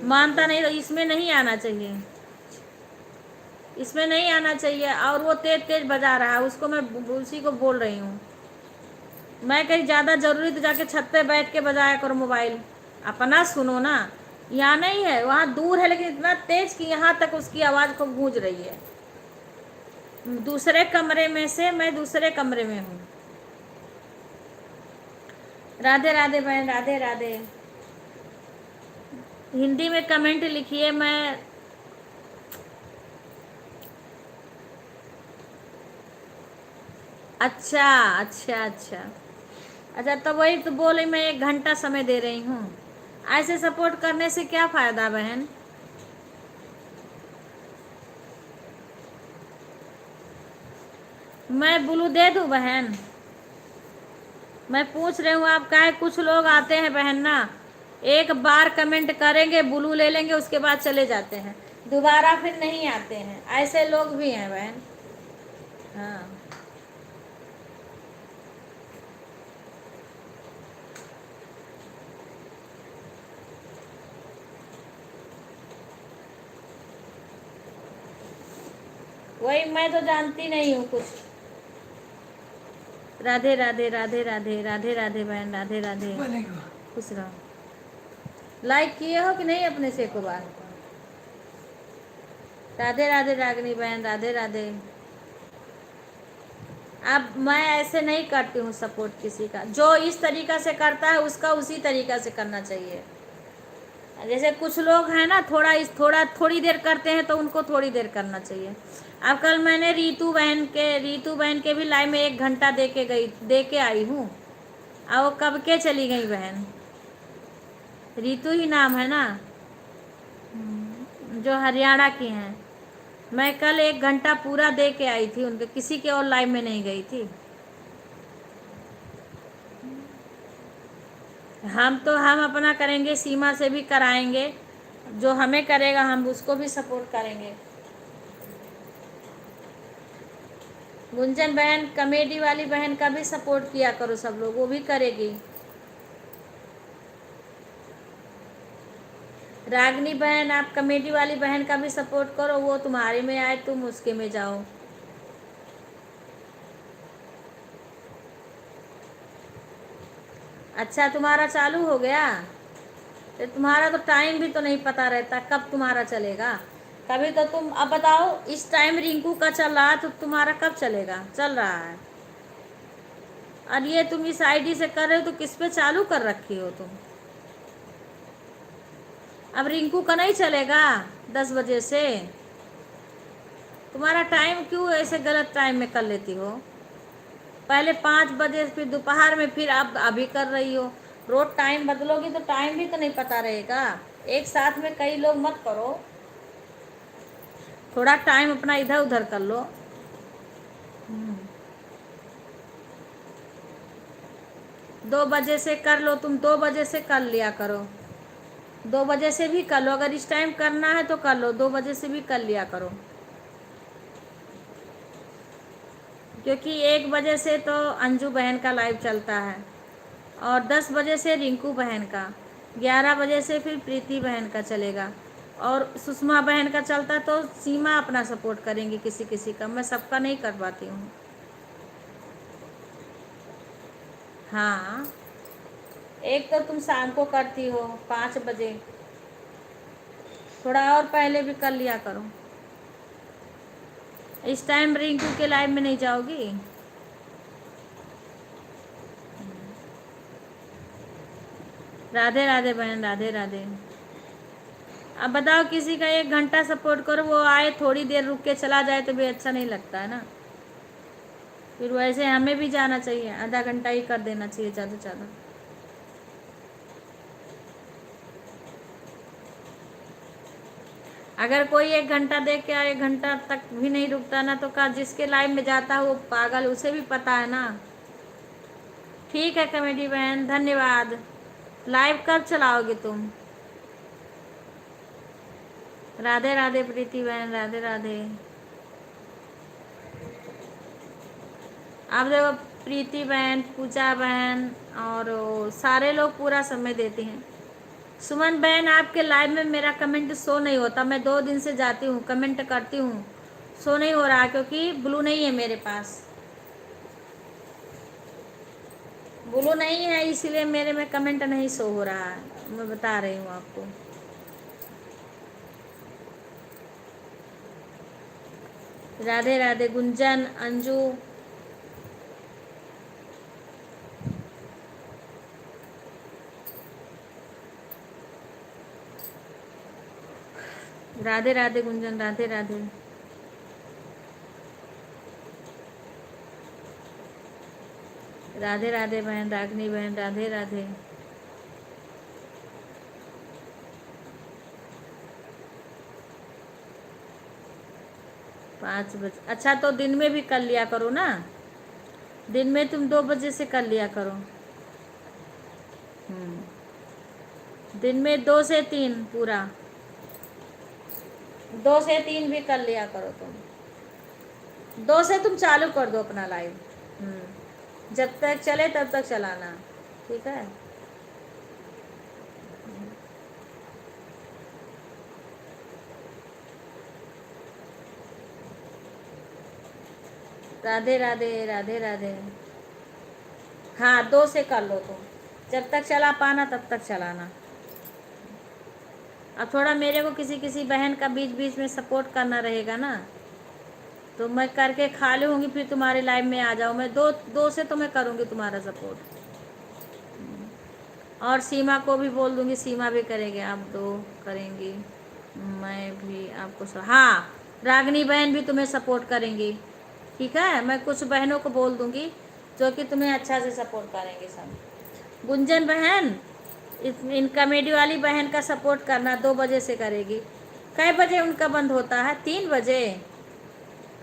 मानता नहीं, तो इसमें नहीं आना चाहिए, इसमें नहीं आना चाहिए। और वो तेज तेज बजा रहा है, उसको मैं उसी को बोल रही हूँ। मैं कहीं ज़्यादा ज़रूरी तो जाके छत पे बैठ के बजाया करो मोबाइल, अपना सुनो ना। यहाँ नहीं है, वहाँ दूर है, लेकिन इतना तेज कि यहाँ तक उसकी आवाज़ को गूंज रही है। दूसरे कमरे में से, मैं दूसरे कमरे में हूँ। राधे राधे बहन, राधे राधे। हिंदी में कमेंट लिखिए। मैं अच्छा अच्छा अच्छा अच्छा, तो वही तो बोले, मैं 1 घंटा समय दे रही हूँ। ऐसे सपोर्ट करने से क्या फ़ायदा बहन? मैं ब्लू दे दूँ बहन? मैं पूछ रही हूँ आप, काहे कुछ लोग आते हैं बहन ना, एक बार कमेंट करेंगे, ब्लू ले लेंगे, उसके बाद चले जाते हैं, दोबारा फिर नहीं आते हैं, ऐसे लोग भी हैं बहन। हाँ वही, मैं तो जानती नहीं हूँ कुछ। राधे राधे राधे राधे राधे राधे बहन, राधे राधे, खुश रहो। लाइक किए हो कि नहीं अपने से को बार? राधे राधे रागनी बहन, राधे राधे। अब मैं ऐसे नहीं करती हूँ सपोर्ट किसी का, जो इस तरीका से करता है उसका उसी तरीका से करना चाहिए। जैसे कुछ लोग हैं ना, थोड़ी देर करते हैं तो उनको थोड़ी देर करना चाहिए। अब कल मैंने रीतू बहन के भी लाइव में 1 घंटा दे के आई हूँ। अब वो कब के चली गई बहन, रीतू ही नाम है ना, जो हरियाणा की हैं। मैं कल 1 घंटा पूरा दे के आई थी उनके, किसी के और लाइव में नहीं गई थी। हम अपना करेंगे, सीमा से भी कराएंगे, जो हमें करेगा हम उसको भी सपोर्ट करेंगे। गुंजन बहन, कॉमेडी वाली बहन का भी सपोर्ट किया करो सब लोग, वो भी करेगी। रागनी बहन, आप कॉमेडी वाली बहन का भी सपोर्ट करो, वो तुम्हारे में आए तुम उसके में जाओ। अच्छा, तुम्हारा चालू हो गया? तो तुम्हारा तो टाइम भी तो नहीं पता रहता कब तुम्हारा चलेगा। कभी तो तुम, अब बताओ, इस टाइम रिंकू का चल रहा है तो तुम्हारा कब चलेगा? चल रहा है। और ये तुम इस आईडी से कर रहे हो तो किस पे चालू कर रखी हो तुम? अब रिंकू का नहीं चलेगा 10 बजे से? तुम्हारा टाइम क्यों ऐसे गलत टाइम में कर लेती हो? पहले 5 बजे, फिर दोपहर में, फिर अब अभी कर रही हो। रोज टाइम बदलोगी तो टाइम भी तो नहीं पता रहेगा। एक साथ में कई लोग मत करो, थोड़ा टाइम अपना इधर उधर कर लो। 2 बजे से कर लो, तुम 2 बजे से कर लिया करो। 2 बजे से भी कर लो, अगर इस टाइम करना है तो कर लो, 2 बजे से भी कर लिया करो। क्योंकि 1 बजे से तो अंजू बहन का लाइव चलता है, और 10 बजे से रिंकू बहन का, 11 बजे से फिर प्रीति बहन का चलेगा, और सुषमा बहन का चलता तो सीमा अपना सपोर्ट करेंगी किसी किसी का, मैं सबका नहीं कर पाती हूँ। हाँ, एक तो तुम शाम को करती हो 5 बजे, थोड़ा और पहले भी कर लिया करो। इस टाइम रिंकू के लाइव में नहीं जाओगी? राधे राधे बहन, राधे राधे। अब बताओ, किसी का 1 घंटा सपोर्ट करो, वो आए थोड़ी देर रुक के चला जाए तो भी अच्छा नहीं लगता है ना। फिर वैसे हमें भी जाना चाहिए, आधा घंटा ही कर देना चाहिए ज़्यादा से ज़्यादा। अगर कोई 1 घंटा देख के 1 घंटा तक भी नहीं रुकता ना, तो का जिसके लाइव में जाता है वो पागल, उसे भी पता है ना। ठीक है कॉमेडी बहन, धन्यवाद। लाइव कब चलाओगे तुम? राधे राधे प्रीति बहन, राधे राधे। अब देखो, प्रीति बहन, पूजा बहन और सारे लोग पूरा समय देते हैं। सुमन बहन, आपके लाइव में मेरा कमेंट शो नहीं होता, मैं 2 दिन से जाती हूँ, कमेंट करती हूँ, शो नहीं हो रहा क्योंकि ब्लू नहीं है मेरे पास। ब्लू नहीं है इसलिए मेरे में कमेंट नहीं शो हो रहा है, मैं बता रही हूँ आपको। राधे राधे गुंजन, अंजू, राधे राधे गुंजन, राधे राधे। राधे राधे बहन, रागनी बहन, राधे राधे। पाँच बजे, अच्छा तो दिन में भी कर लिया करो ना, दिन में तुम 2 बजे से कर लिया करो। दिन में 2 से 3 पूरा, 2 से 3 भी कर लिया करो तुम। 2 से तुम चालू कर दो अपना लाइव, जब तक चले तब तक चलाना, ठीक है। राधे राधे राधे राधे। हाँ, 2 से कर लो तुम, जब तक चला पाना तब तक चलाना। अब थोड़ा मेरे को किसी किसी बहन का बीच बीच में सपोर्ट करना रहेगा ना, तो मैं करके खाली होंगी फिर तुम्हारे लाइव में आ जाऊँ। मैं दो दो से तो मैं करूँगी तुम्हारा सपोर्ट। और सीमा को भी बोल दूँगी, सीमा भी करेंगे, आप 2 करेंगी, मैं भी आपको हाँ, रागनी बहन भी तुम्हें सपोर्ट करेंगी। ठीक है, मैं कुछ बहनों को बोल दूँगी जो कि तुम्हें अच्छा से सपोर्ट करेंगे सब। गुंजन बहन, इन कॉमेडी वाली बहन का सपोर्ट करना, 2 बजे से करेगी। कै बजे उनका बंद होता है? 3 बजे।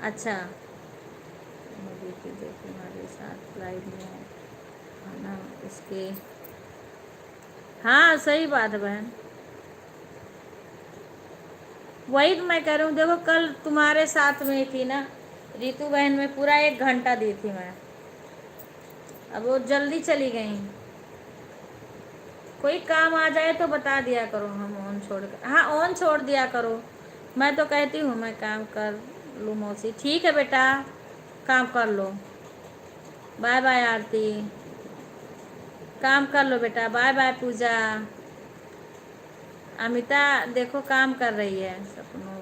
अच्छा, हमारे साथ लाइव में है ना इसके। हाँ सही बात है बहन, वही तो मैं कह रही हूँ। देखो कल तुम्हारे साथ में थी ना रितु बहन, में पूरा 1 घंटा दी थी मैं। अब वो जल्दी चली गई। कोई काम आ जाए तो बता दिया करो, हम ऑन छोड़ कर, हाँ ऑन छोड़ दिया करो। मैं तो कहती हूँ मैं काम कर लूँ मौसी। ठीक है बेटा, काम कर लो। बाय बाय आरती, काम कर लो बेटा। बाय बाय पूजा। अमिता देखो काम कर रही है सपनों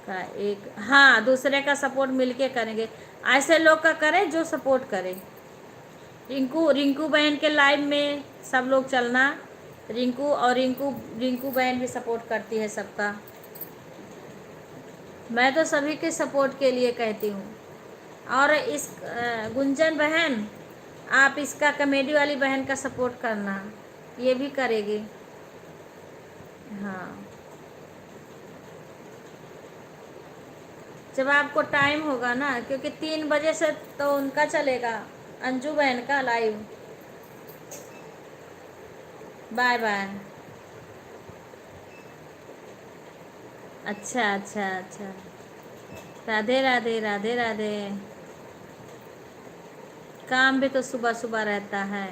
का एक, हाँ दूसरे का सपोर्ट मिलके करेंगे। ऐसे लोग का करें जो सपोर्ट करे। रिंकू, रिंकू बहन के लाइव में सब लोग चलना। रिंकू और रिंकू बहन भी सपोर्ट करती है सबका। मैं तो सभी के सपोर्ट के लिए कहती हूँ। और इस गुंजन बहन, आप इसका कॉमेडी वाली बहन का सपोर्ट करना, ये भी करेगी। हाँ, जब आपको टाइम होगा ना, क्योंकि 3 बजे से तो उनका चलेगा, अंजू बहन का लाइव। Bye bye. अच्छा अच्छा अच्छा, राधे राधे राधे राधे। काम भी तो सुबह सुबह रहता है,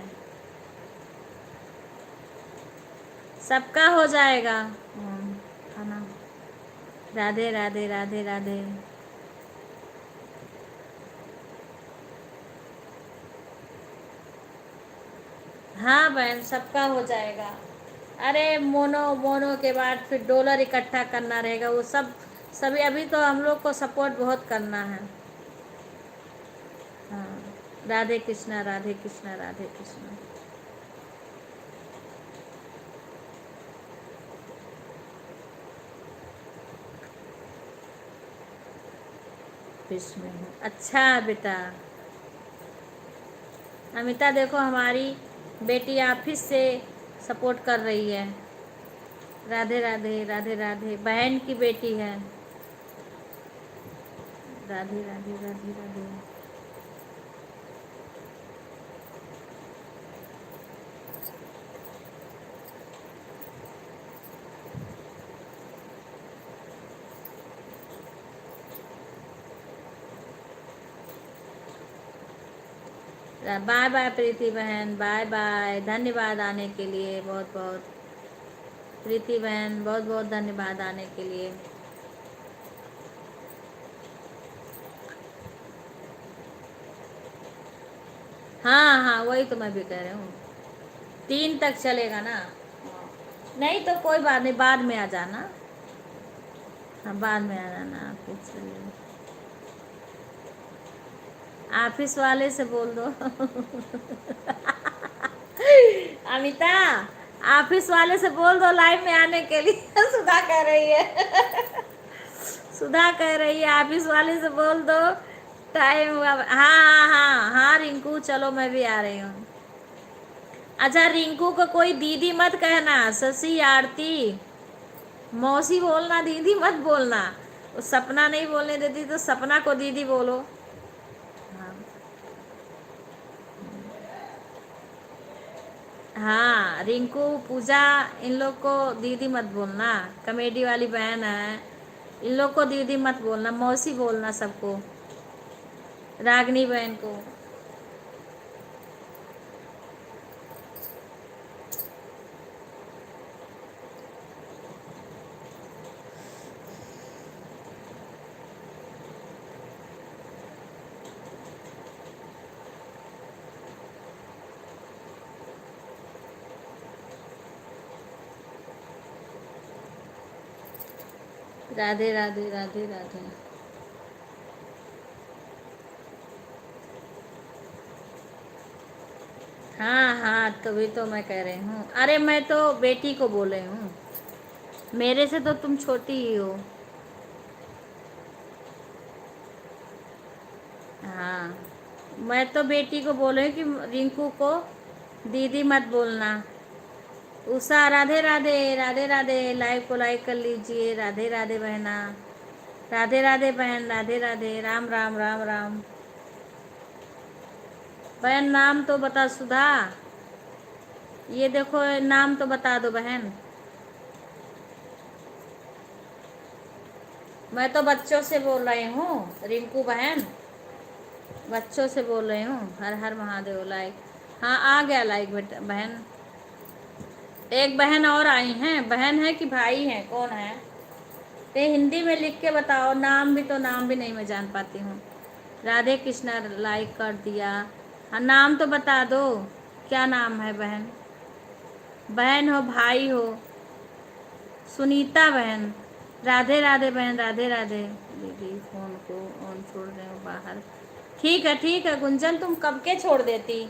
सबका हो जाएगा। खाना, राधे राधे राधे राधे। हाँ बहन, सबका हो जाएगा। अरे मोनो मोनो के बाद फिर डॉलर इकट्ठा करना रहेगा, वो सब सभी। अभी तो हम लोग को सपोर्ट बहुत करना है। हाँ, राधे कृष्णा राधे कृष्णा राधे कृष्णा। में हूँ। अच्छा बेटा, अमिता देखो हमारी बेटी ऑफिस से सपोर्ट कर रही है। राधे राधे राधे राधे, बहन की बेटी है। राधे राधे राधे राधे। बाय बाय प्रीति बहन, बाय बाय। धन्यवाद आने के लिए, बहुत बहुत। प्रीति बहन बहुत बहुत धन्यवाद आने के लिए। हाँ हाँ, वही तो मैं भी कह रही हूँ, 3 तक चलेगा ना। नहीं तो कोई बात नहीं, बाद में आ जाना। हाँ बाद में आ जाना, फिर चलिए। ऑफिस वाले से बोल दो अमिता, ऑफिस वाले से बोल दो लाइव में आने के लिए सुधा कह रही है सुधा कह रही है ऑफिस वाले से बोल दो टाइम हुआ। हाँ हाँ हाँ हाँ रिंकू, चलो मैं भी आ रही हूँ। अच्छा, रिंकू को कोई दीदी मत कहना, शशि आरती मौसी बोलना, दीदी मत बोलना। वो सपना नहीं बोलने देती तो सपना को दीदी बोलो। हाँ हाँ, रिंकू पूजा इन लोग को दीदी मत बोलना, कॉमेडी वाली बहन है, इन लोग को दीदी मत बोलना, मौसी बोलना सबको, रागनी बहन को। राधे राधे राधे राधे। हाँ हाँ, तभी तो मैं कह रही हूँ। अरे मैं तो बेटी को बोल रही हूँ, मेरे से तो तुम छोटी ही हो। हाँ, मैं तो बेटी को बोल रही हूँ कि रिंकू को दीदी मत बोलना। उषा राधे राधे राधे राधे, लाइव को लाइक कर लीजिए। राधे राधे बहना, राधे राधे बहन, राधे राधे, राम राम राम राम। बहन नाम तो बता, सुधा। ये देखो नाम तो बता दो बहन। मैं तो बच्चों से बोल रही हूँ रिंकू बहन, बच्चों से बोल रही हूँ। हर हर महादेव। लाइक, हाँ आ गया लाइक बेटा बहन। एक बहन और आई हैं। बहन है कि भाई है, कौन है? ते हिंदी में लिख के बताओ। नाम भी तो, नाम भी नहीं मैं जान पाती हूँ। राधे कृष्णा लाइक कर दिया। हाँ नाम तो बता दो, क्या नाम है बहन? बहन हो भाई हो? सुनीता बहन। राधे राधे बहन, राधे राधे। दीदी फ़ोन को ऑन छोड़ रहे हो बाहर। ठीक है ठीक है गुंजन, तुम कब के छोड़ देती?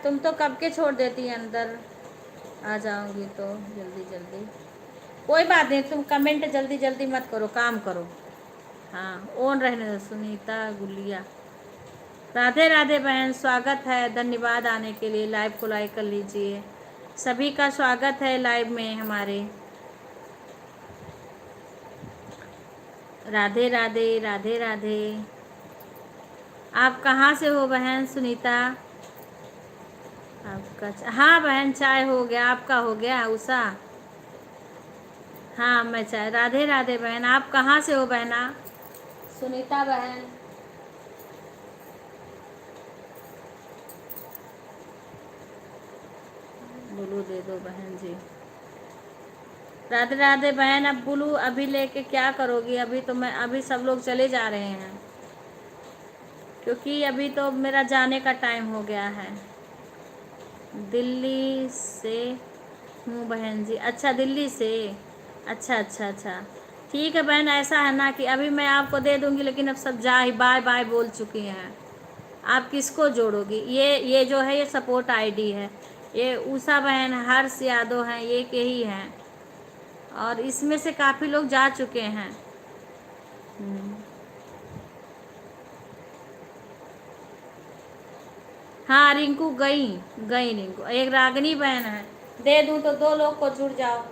तुम तो कब के छोड़ देती अंदर आ जाऊंगी तो जल्दी जल्दी। कोई बात नहीं, तुम कमेंट जल्दी जल्दी मत करो, काम करो। हाँ ऑन रहने दो। सुनीता गुलिया, राधे राधे बहन, स्वागत है। धन्यवाद आने के लिए। लाइव को लाइक कर लीजिए। सभी का स्वागत है लाइव में हमारे। राधे राधे राधे राधे। आप कहाँ से हो बहन सुनीता? आपका हाँ बहन, चाय हो गया। आपका हो गया उषा? हाँ मैं चाय। राधे राधे बहन, आप कहाँ से हो बहना? सुनीता बहन। ब्लू दे दो बहन जी। राधे राधे बहन, अब ब्लू अभी लेके क्या करोगी? अभी तो मैं, अभी सब लोग चले जा रहे हैं, क्योंकि अभी तो मेरा जाने का टाइम हो गया है। दिल्ली से हूँ बहन जी। अच्छा दिल्ली से, अच्छा अच्छा अच्छा। ठीक है बहन, ऐसा है ना कि अभी मैं आपको दे दूंगी, लेकिन अब सब जा ही बाय बाय बोल चुकी हैं। आप किसको जोड़ोगी? ये जो है ये सपोर्ट आईडी है। ये उषा बहन, हर्ष यादव हैं, ये के ही हैं, और इसमें से काफ़ी लोग जा चुके हैं। हाँ रिंकू गई, गई रिंकू। एक रागनी बहन है, दे दूँ तो दो लोग को जुड़ जाओ।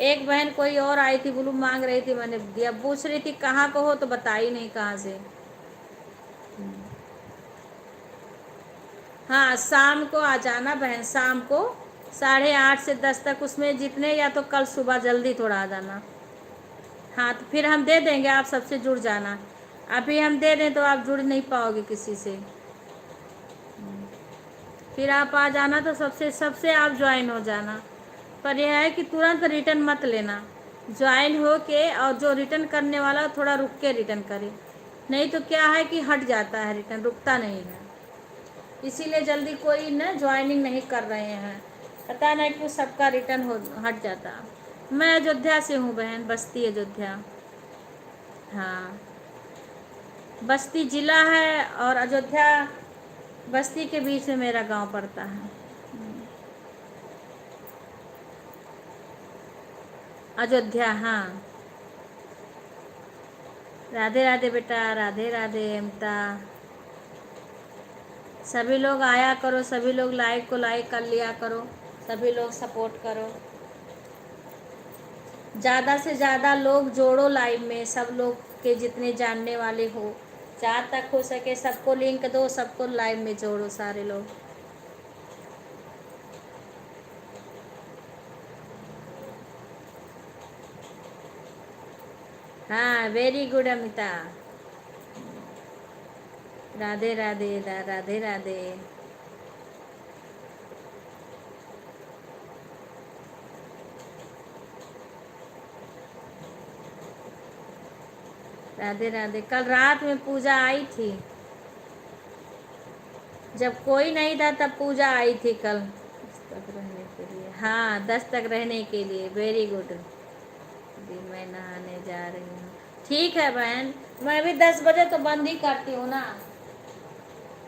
एक बहन कोई और आई थी, ब्लू मांग रही थी, मैंने दिया। पूछ रही थी कहाँ को हो, तो बताई नहीं कहाँ से। हाँ शाम को आ जाना बहन, शाम को 8:30 से 10 तक, उसमें जितने, या तो कल सुबह जल्दी थोड़ा आ जाना। हाँ तो फिर हम दे देंगे, आप सबसे जुड़ जाना। अभी हम दे दें तो आप जुड़ नहीं पाओगे किसी से। फिर आप आ जाना तो सबसे सबसे आप ज्वाइन हो जाना। पर यह है कि तुरंत रिटर्न मत लेना। ज्वाइन हो के, और जो रिटर्न करने वाला थोड़ा रुक के रिटर्न करे, नहीं तो क्या है कि हट जाता है रिटर्न, रुकता नहीं है। इसीलिए जल्दी कोई ना ज्वाइनिंग नहीं कर रहे हैं, पता नहीं क्यों सबका रिटर्न हो हट जाता। मैं अयोध्या से हूँ बहन, बस्ती अयोध्या। हाँ बस्ती जिला है, और अयोध्या बस्ती के बीच में मेरा गांव पड़ता है। अयोध्या हाँ। राधे राधे बेटा, राधे राधे अमता। सभी लोग आया करो, सभी लोग लाइक को लाइक कर लिया करो, सभी लोग सपोर्ट करो। ज़्यादा से ज़्यादा लोग जोड़ो लाइव में, सब लोग के जितने जानने वाले हो, जहाँ तक हो सके सबको लिंक दो, सबको लाइव में जोड़ो सारे लोग। हाँ वेरी गुड अमिता। राधे राधे राधे राधे। राधे राधे। कल रात में पूजा आई थी, जब कोई नहीं था तब पूजा आई थी कल। 10 तक रहने के लिए, हाँ 10 तक रहने के लिए। Very good. जी मैं नहाने जा रही हूँ। ठीक है बहन, मैं भी 10 बजे तो बंद ही करती हूँ ना,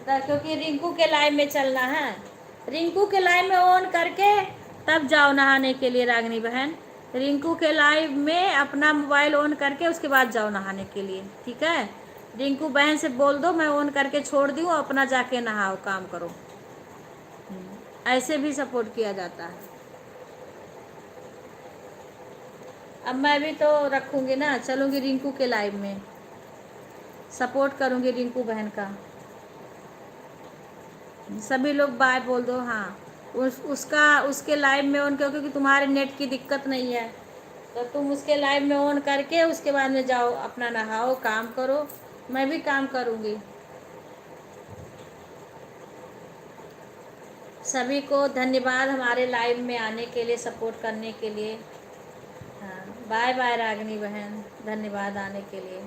क्योंकि रिंकू के लाइव में चलना है। रिंकू के लाइव में ऑन करके तब जाओ नहाने के लिए रागनी बहन। रिंकू के लाइव में अपना मोबाइल ऑन करके उसके बाद जाओ नहाने के लिए, ठीक है। रिंकू बहन से बोल दो मैं ऑन करके छोड़ दूँ, अपना जाके नहाओ, काम करो। ऐसे भी सपोर्ट किया जाता है। अब मैं भी तो रखूँगी ना, चलूँगी रिंकू के लाइव में, सपोर्ट करूँगी रिंकू बहन का। सभी लोग बाय बोल दो। हाँ, उसके लाइव में ऑन करो, क्योंकि तुम्हारे नेट की दिक्कत नहीं है, तो तुम उसके लाइव में ऑन करके उसके बाद में जाओ, अपना नहाओ, काम करो। मैं भी काम करूँगी। सभी को धन्यवाद हमारे लाइव में आने के लिए, सपोर्ट करने के लिए। हाँ, बाय बाय रागिनी बहन, धन्यवाद आने के लिए।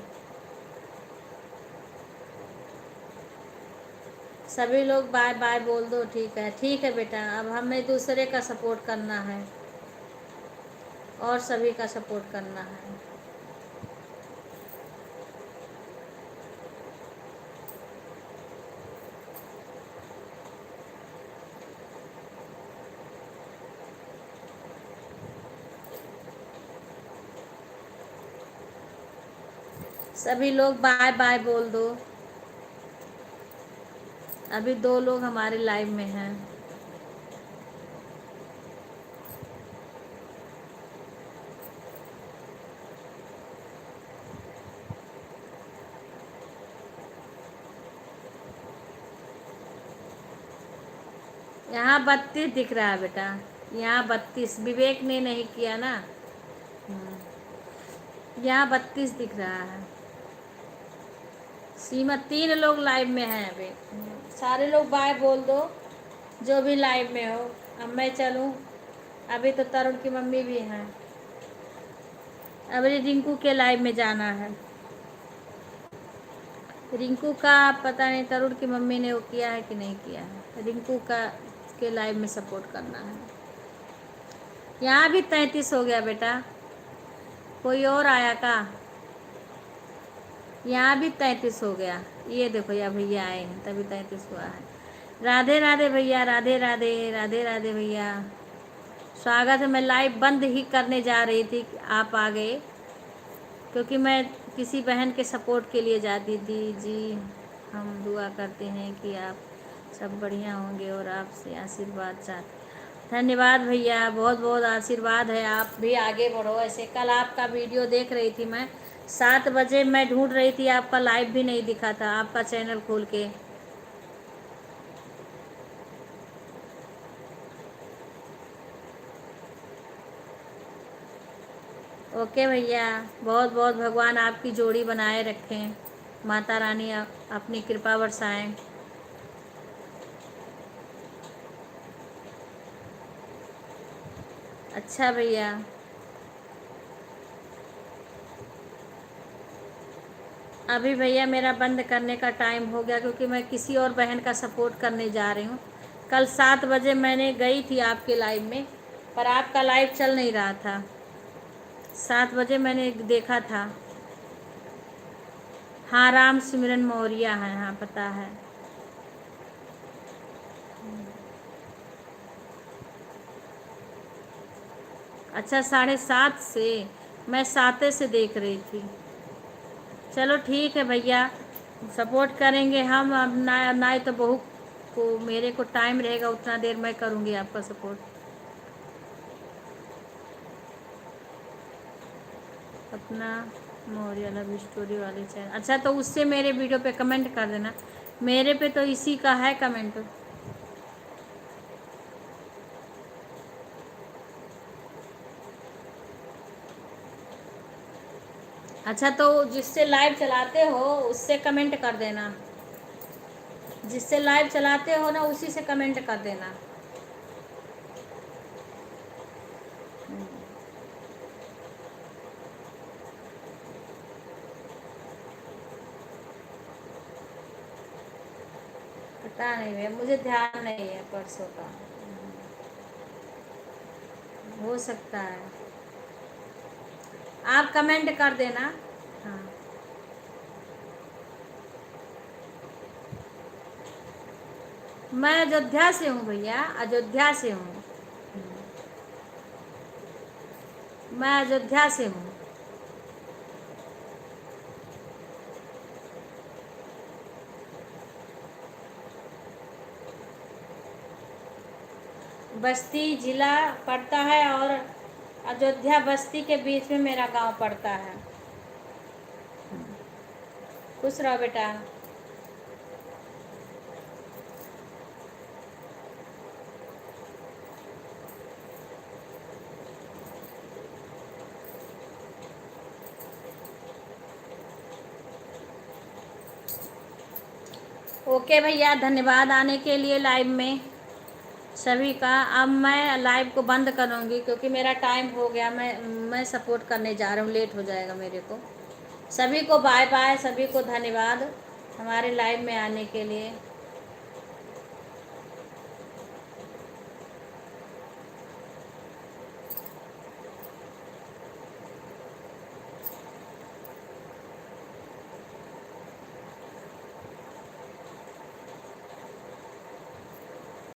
सभी लोग बाय बाय बोल दो। ठीक है बेटा, अब हमें दूसरे का सपोर्ट करना है और सभी का सपोर्ट करना है। सभी लोग बाय बाय बोल दो। अभी 2 लोग हमारे लाइव में हैं। यहाँ 32 दिख रहा है बेटा, यहाँ 32। विवेक ने नहीं किया ना। यहाँ 32 दिख रहा है। सीमा, 3 लोग लाइव में हैं अभी। सारे लोग बाय बोल दो जो भी लाइव में हो। अब मैं चलूँ, अभी तो तरुण की मम्मी भी हैं। अभी रिंकू के लाइव में जाना है। रिंकू का पता नहीं तरुण की मम्मी ने वो किया है कि नहीं किया है। रिंकू का के लाइव में सपोर्ट करना है। यहाँ भी 33 हो गया बेटा। कोई और आया का? यहाँ भी 33 हो गया। ये देखो, या भैया आए हैं तभी 33 हुआ है। राधे राधे भैया, राधे राधे, राधे राधे भैया, स्वागत है। मैं लाइव बंद ही करने जा रही थी, आप आ गए, क्योंकि मैं किसी बहन के सपोर्ट के लिए जाती थी। जी हम दुआ करते हैं कि आप सब बढ़िया होंगे और आपसे आशीर्वाद चाहते। धन्यवाद भैया, बहुत बहुत आशीर्वाद है। आप भी आगे बढ़ो ऐसे। कल आपका वीडियो देख रही थी मैं, 7 बजे मैं ढूंढ रही थी, आपका लाइव भी नहीं दिखा था, आपका चैनल खोल के। ओके भैया, बहुत बहुत भगवान आपकी जोड़ी बनाए रखें, माता रानी अपनी कृपा बरसाएं। अच्छा भैया, अभी भैया मेरा बंद करने का टाइम हो गया, क्योंकि मैं किसी और बहन का सपोर्ट करने जा रही हूँ। कल 7 बजे मैंने गई थी आपके लाइव में, पर आपका लाइव चल नहीं रहा था। 7 बजे मैंने देखा था। हाँ, राम सिमरन मौर्य है, हाँ पता है। अच्छा, 7:30 से, मैं 7 से देख रही थी। चलो ठीक है भैया, सपोर्ट करेंगे हम। अब ना ना तो बहू को, मेरे को टाइम रहेगा उतना देर मैं करूँगी आपका सपोर्ट। अपना मौर्य लव स्टोरी वाली चैनल, अच्छा तो उससे मेरे वीडियो पे कमेंट कर देना। मेरे पे तो इसी का है कमेंट। अच्छा, तो जिससे लाइव चलाते हो उससे कमेंट कर देना। जिससे लाइव चलाते हो ना उसी से कमेंट कर देना। पता नहीं है, मुझे ध्यान नहीं है परसों का। हो सकता है। आप कमेंट कर देना। हाँ, मैं अयोध्या से हूँ भैया, अयोध्या से हूँ। मैं अयोध्या से हूँ। बस्ती जिला पड़ता है और अयोध्या बस्ती के बीच में मेरा गांव पड़ता है। खुश रहो बेटा। ओके भैया, धन्यवाद आने के लिए लाइव में सभी का। अब मैं लाइव को बंद करूँगी क्योंकि मेरा टाइम हो गया। मैं सपोर्ट करने जा रहा हूँ, लेट हो जाएगा मेरे को। सभी को बाय बाय, सभी को धन्यवाद हमारे लाइव में आने के लिए।